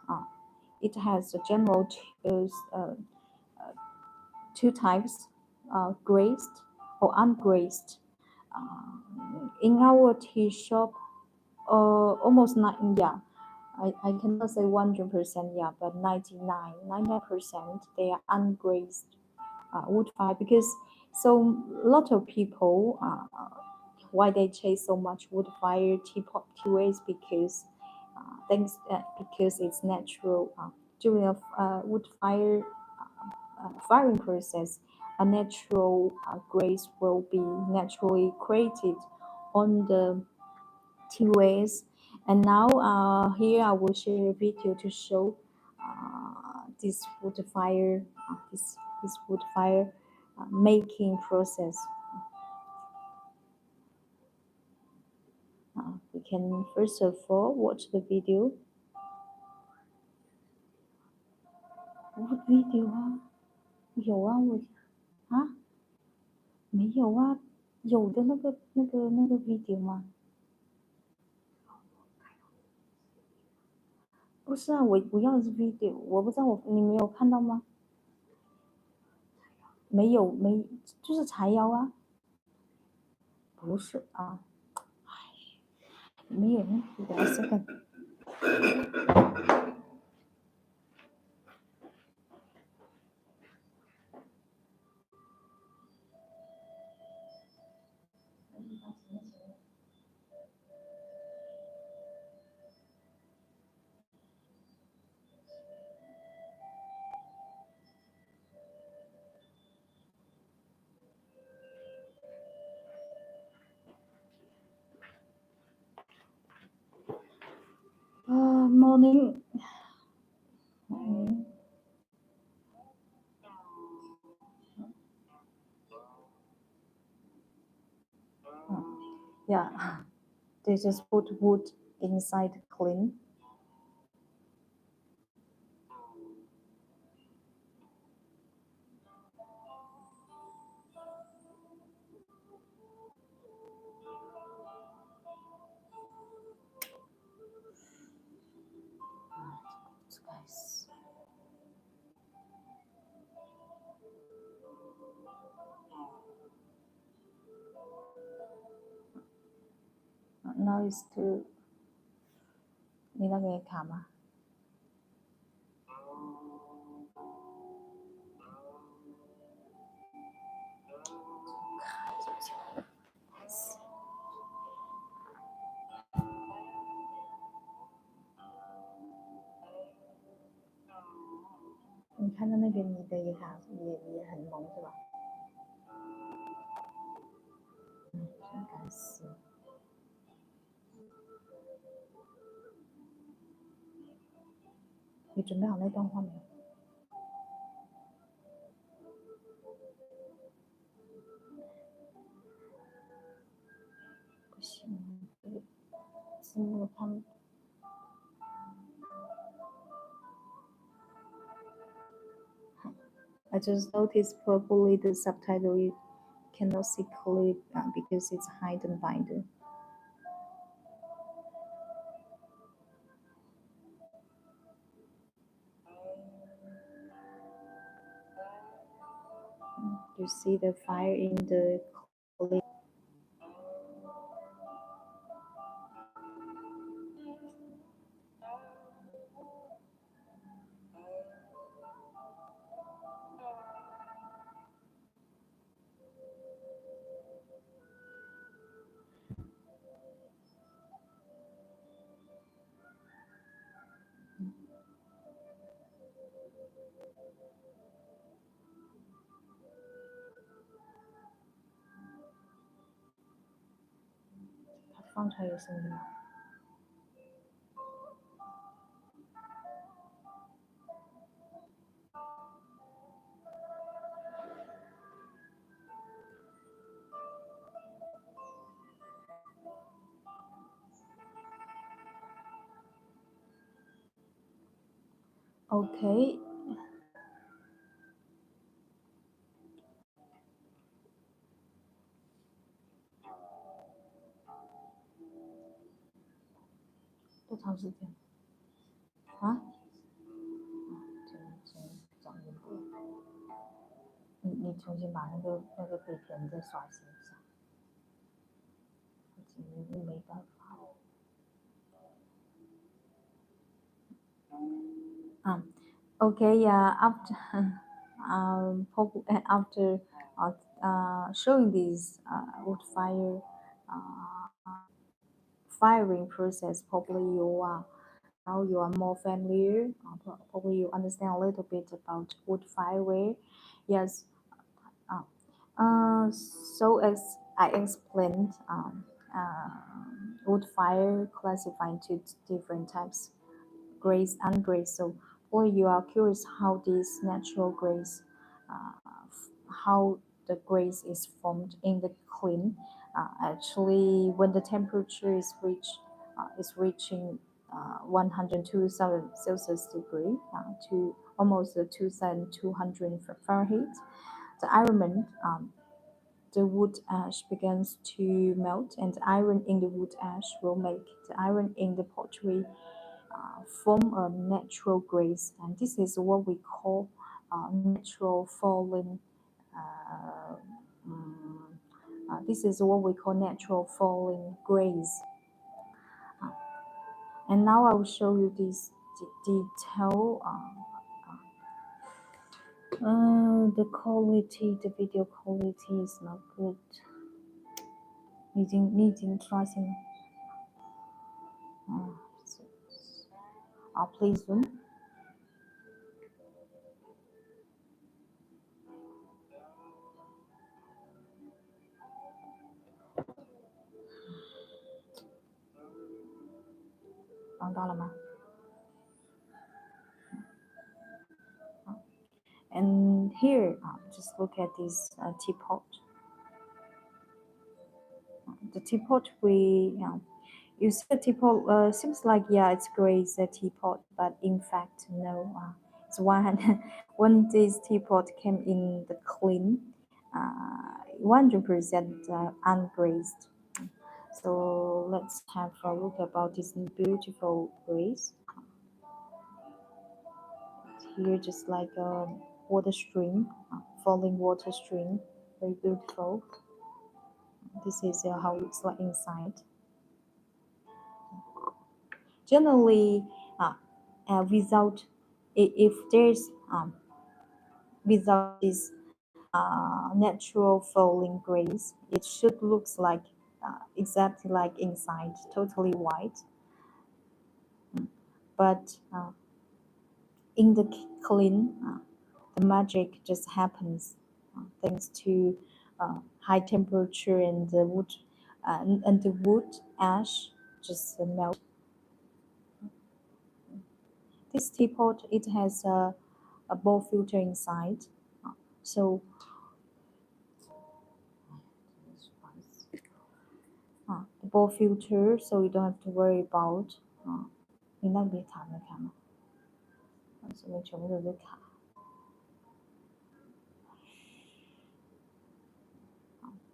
it has a general two types, glazed or unglazed. In our tea shop, almost not, yeah, I cannot say 100%, yeah, but 99% they are unglazed wood fire, because so a lot of people why they chase so much wood fire teapot ways, because because it's natural. During a wood fire firing process, a natural glaze will be naturally created on the tea ways. And now here I will share a video to show this wood fire, this wood fire making process. We can first of all watch the video. What video 啊？有啊，没有啊？有的那个 video 吗？不是啊，我要的是 video，我不知道你没有看到吗？没，就是柴腰啊，不是啊，没有那个 a second。Morning. Yeah, they just put wood inside clean. Guys. Now it's too. 你那边也卡吗？你看到那边你的也卡，也很萌是吧？应该是。你准备好那段话没有？不行，这个字幕他们。I just noticed probably the subtitle you cannot see clearly because it's hidden by the. You see the fire in the clay. Okay. How long? 啊？你重新把那个背片再刷新一下，今天没办法。Okay, yeah. After showing this wood fire firing process, probably you are now you are more familiar. Probably you understand a little bit about wood firing. Yes. Uh, so as I explained, wood fire classified into different types, grace and grace. So, or you are curious how this natural grace, how the grace is formed in the clean. Actually, when the temperature is reaching 102,000 Celsius degree to almost 2,200 Fahrenheit, the iron the wood ash begins to melt, and the iron in the wood ash will make the iron in the pottery form a natural grace, and this is what we call natural falling. Uh, mm, this is what we call natural falling grace. And now I will show you this detail. The quality, the video quality is not good. 你已经刷新了。Please zoom. 放到了吗？ And here, just look at this teapot. the teapot you see the teapot seems like yeah it's gray, it's a teapot, but in fact no. It's one when this teapot came in the clean, 100% ungrazed. So let's have a look about this beautiful grace. Here just like a water stream, falling water stream, very beautiful. This is how it looks like inside. Generally, without if there's without this natural falling grace, it should looks like exactly like inside, totally white. But in the clean, the magic just happens thanks to high temperature and the wood and the wood ash just melt. This teapot it has a bowl filter inside, so the bowl filter, so you don't have to worry about 你那别卡没卡吗？这边全部都是卡。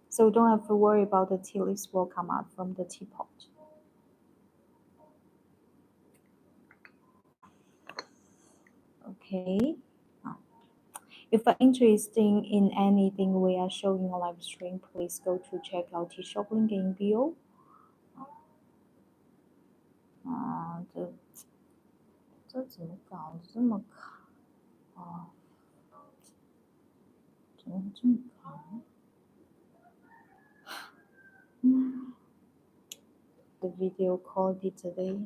So you don't have to worry about the tea leaves will come out from the teapot. Okay. If you're interested in anything we are showing on live stream, please go to check out the shop link in bio. 这怎么搞的这么卡？怎么这么卡？The video quality today.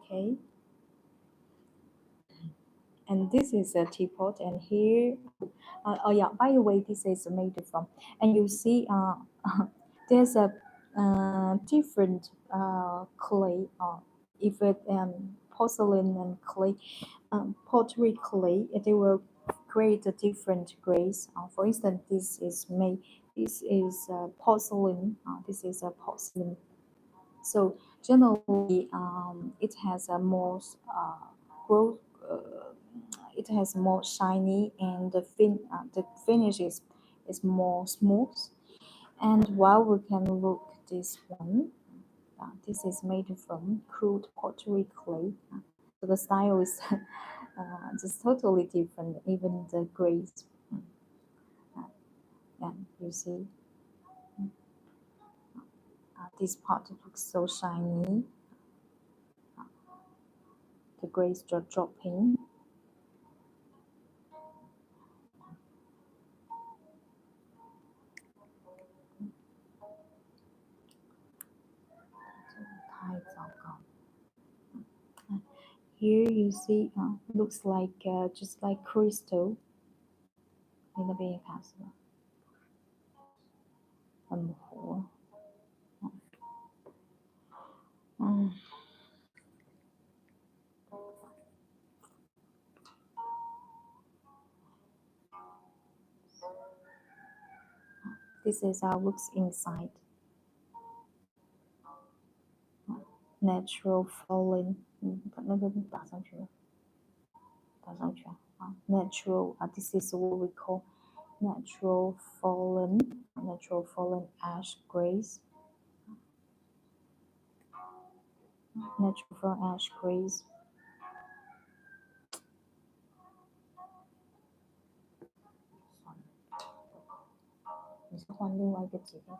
Okay. And this is a teapot, and here, oh yeah, by the way, this is made from, and you see, there's a different clay, if it porcelain and clay, pottery clay, they will create a different grace. For instance, this is porcelain, this is a porcelain. So generally, it has a more growth. It has more shiny, and the finish is more smooth. And while we can look this one, this is made from crude pottery clay. So the style is just totally different. Even the grace, yeah, you see, this part looks so shiny. The grace just dropping. Here you see, looks like just like crystal. 你那边也看是吧？很活。This is how it looks inside. Natural fallen，把那个打上去了，打上去啊。Natural this is what we call natural fallen ash grace. Natural fallen ash grace. 你是换另外一个几个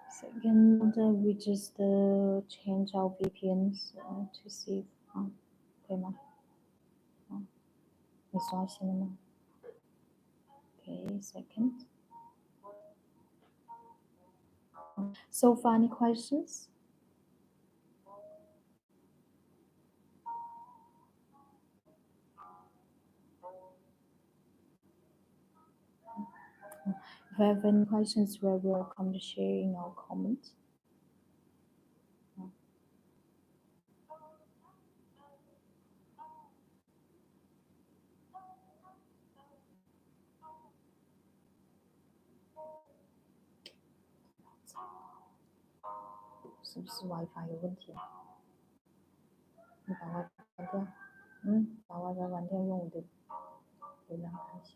？Second, we just change our VPNs to see 可以吗？你刷新了吗？Okay, second. So far, any questions? If you have any questions, we're welcome to share in our comments.是不是 WiFi 有问题啊？你把 WiFi 关掉。把 WiFi 关掉，用我的流量看一下。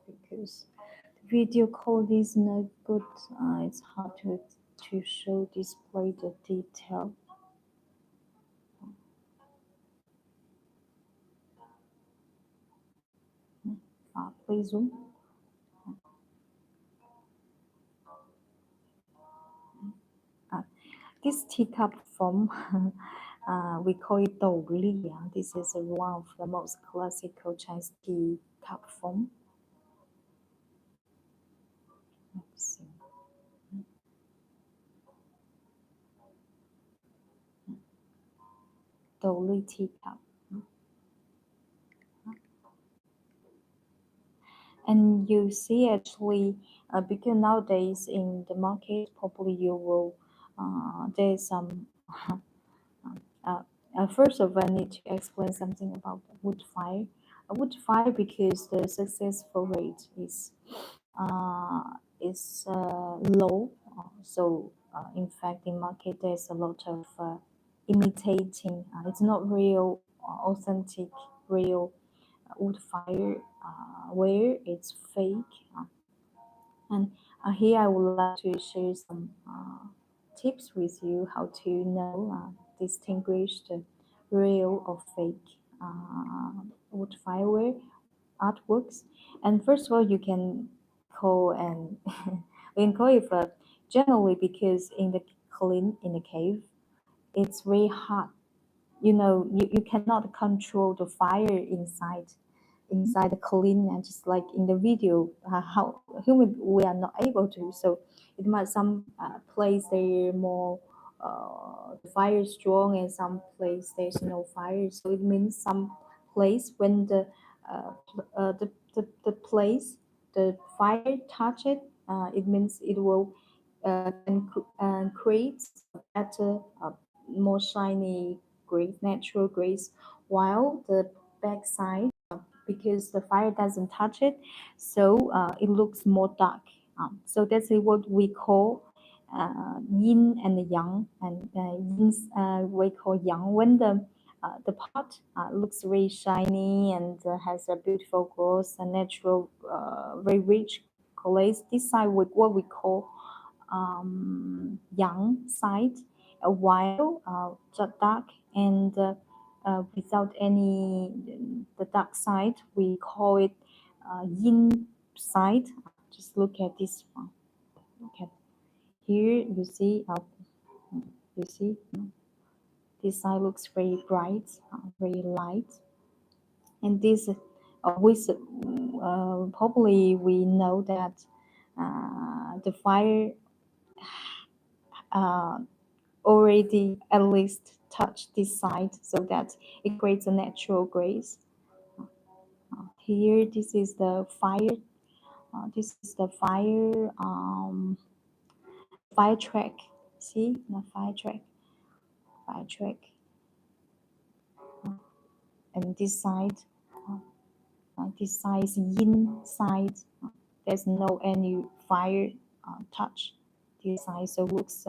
Because the video quality is not good, it's hard to show display the detail. Please zoom. This teacup form, we call it Dou Li. This is one of the most classical Chinese tea cup form. Let's see. Dou Li teacup. And you see actually, because nowadays in the market, probably you will, there's some, first of all, I need to explain something about wood fire. Wood fire, because the successful rate is low. So in fact, in market, there's a lot of imitating. It's not real, authentic, real wood fire where it's fake. And here I would like to share some tips with you how to know distinguish the real or fake wood fireware artworks. And first of all, you can call and we can call it generally, because in the cave, it's very hot. You cannot control the fire inside the clean, and just like in the video, how human we are not able to. So it might some place they're more the fire is strong, and some place there's no fire. So it means some place when the place the fire touch it, it means it will create a better more shiny grace, natural grace, while the backside, because the fire doesn't touch it, so it looks more dark. So that's what we call yin and yang, and yin we call yang when the pot looks very shiny and has a beautiful gloss and natural, very rich colors. This side what we call yang side, while the dark and without any the dark side, we call it yin side. Just look at this one. Look at here. You see, this side looks very bright, very light, and this with probably we know that the fire already at least touch this side, so that it creates a natural grace. Here, this is the fire. This is the fire track. See the fire track. And this side is yin side. There's no any fire touch this side, so looks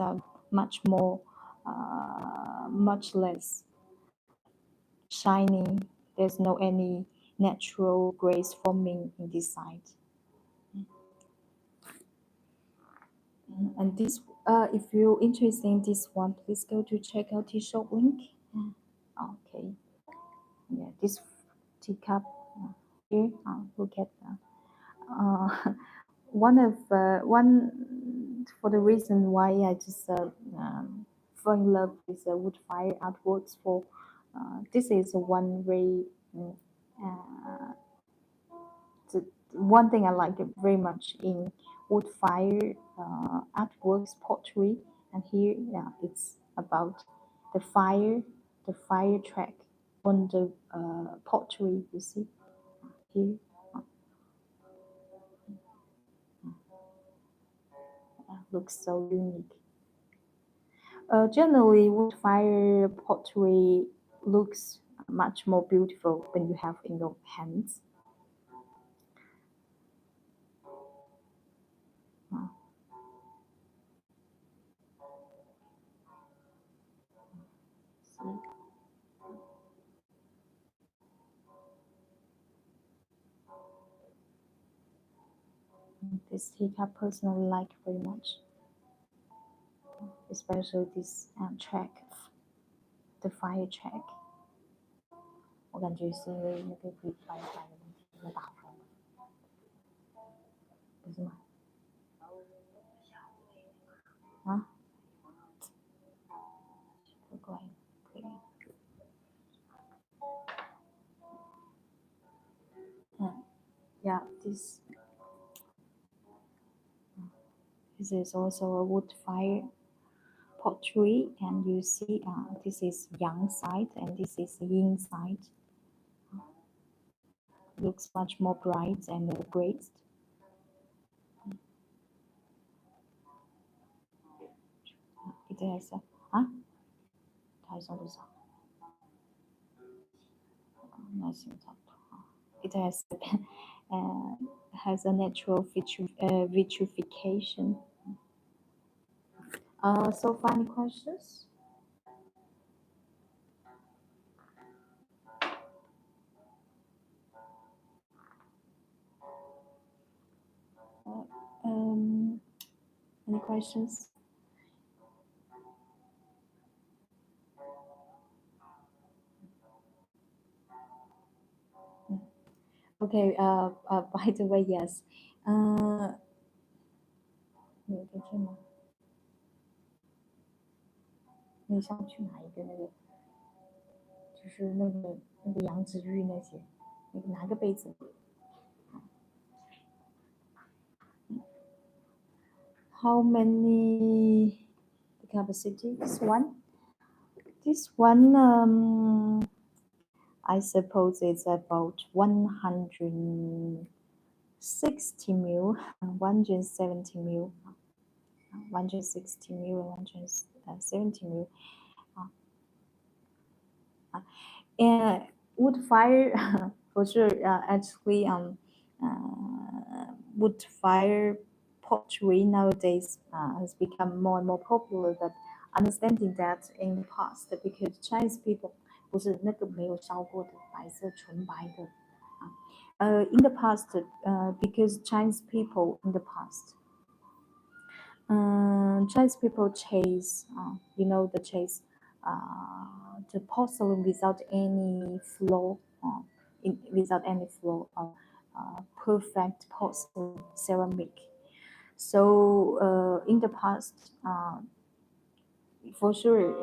much more, much less shiny. There's no any natural grace forming in this side. And this, if you're interested in this one, please go to check out the shop link. Okay. Yeah, this teacup here. Look at one for the reason why I just fall in love with wood fire artworks. For this is one very the one thing I like very much in wood fire artworks, pottery, and here, yeah, it's about the fire track on the pottery. You see, here. Looks so unique. Generally, wood fire pottery looks much more beautiful when you have in your hands. Uh, see, this teacup personally like very much, especially this track, the fire track. 我感觉是那个会把一把的，不是吗？啊，不过可以。Yeah, this is also a wood fire pottery, and you see, this is yang side and this is yin side. Looks much more bright and graced. It has a, huh? 它还剩多少？ It uh, has a natural vitrification. So far, any questions? Um, any questions? Okay. By the way, yes. 你想去哪一个那个？就是那个杨子玉那些，哪个杯子？ How many capacity? This one? This one, I suppose it's about 160 mil, 170 mil, 160 mil, 170 mil. And wood fire, for sure, actually, wood fire pottery nowadays has become more and more popular. But understanding that in the past, because Chinese people 不是那个没有烧过的白色纯白的 in the past, because Chinese people chase, the chase, the porcelain without any flaw, without any flaw, perfect porcelain ceramic. So in the past, for sure,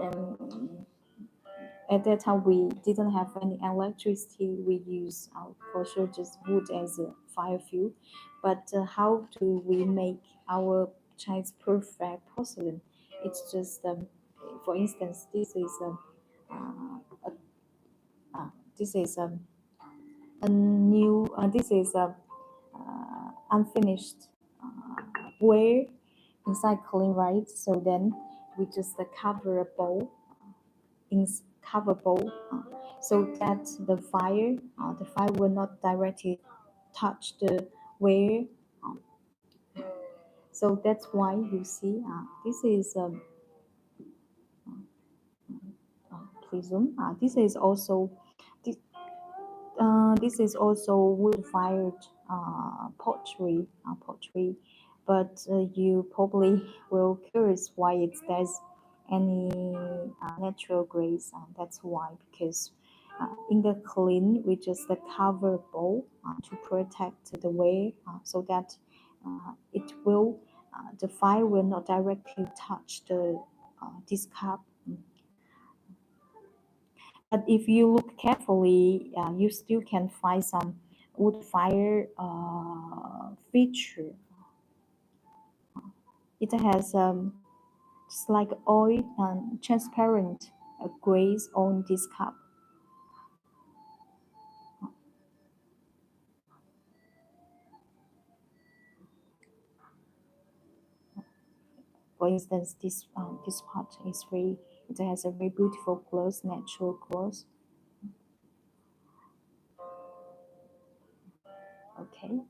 at that time we didn't have any electricity. We use for sure just wood as a fire fuel. But how do we make our Chinese perfect porcelain? It's just for instance, this is a new this is a unfinished ware inside clean, right? So then we just cover a bowl in cover bowl, so that the fire will not directly touch the ware. So that's why you see, this is please zoom. This, this is also wood-fired pottery, but you probably will curious why it does any natural grace. That's why, because in the clean we just cover bowl to protect the way, so that it will the fire will not directly touch the this cup. But if you look carefully, you still can find some wood fire feature. It has just like oil and transparent grace on this cup. For instance, this pot is very, it has a very beautiful gloss, natural gloss. Okay.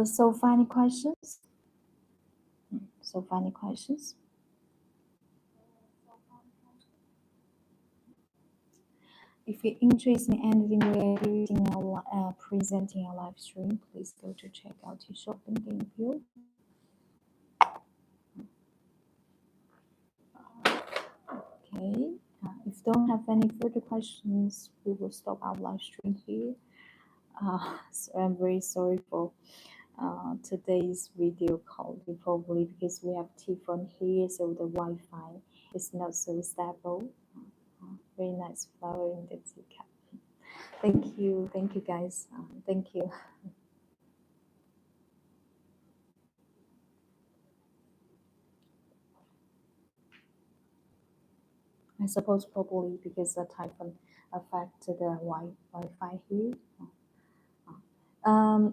So final questions. So final questions. If you're interested in anything related to presenting a live stream, please go to check out your shop link in bio. Okay. If you don't have any further questions, we will stop our live stream here. So I'm very sorry for today's video call, probably because we have T-phone here, so the Wi-Fi is not so stable. Very nice flower in the teacup. Thank you guys. Thank you. I suppose probably because the typhoon affected the Wi-Fi here.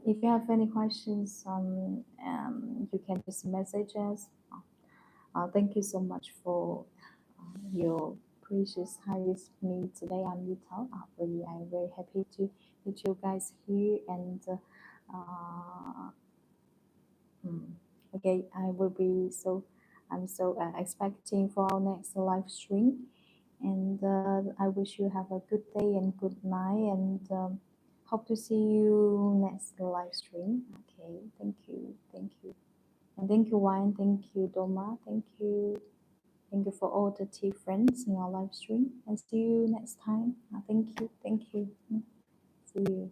If you have any questions, you can just message us. Thank you so much for your precious time with me today on YouTube. Really, I'm very happy to meet you guys here. And mm, okay, I will be so. I'm so expecting for our next live stream. And I wish you have a good day and good night. And hope to see you next live stream. Okay, thank you, and thank you, Wine. Thank you, Doma. Thank you. Thank you for all the tea friends in our live stream, and see you next time. Thank you. See you.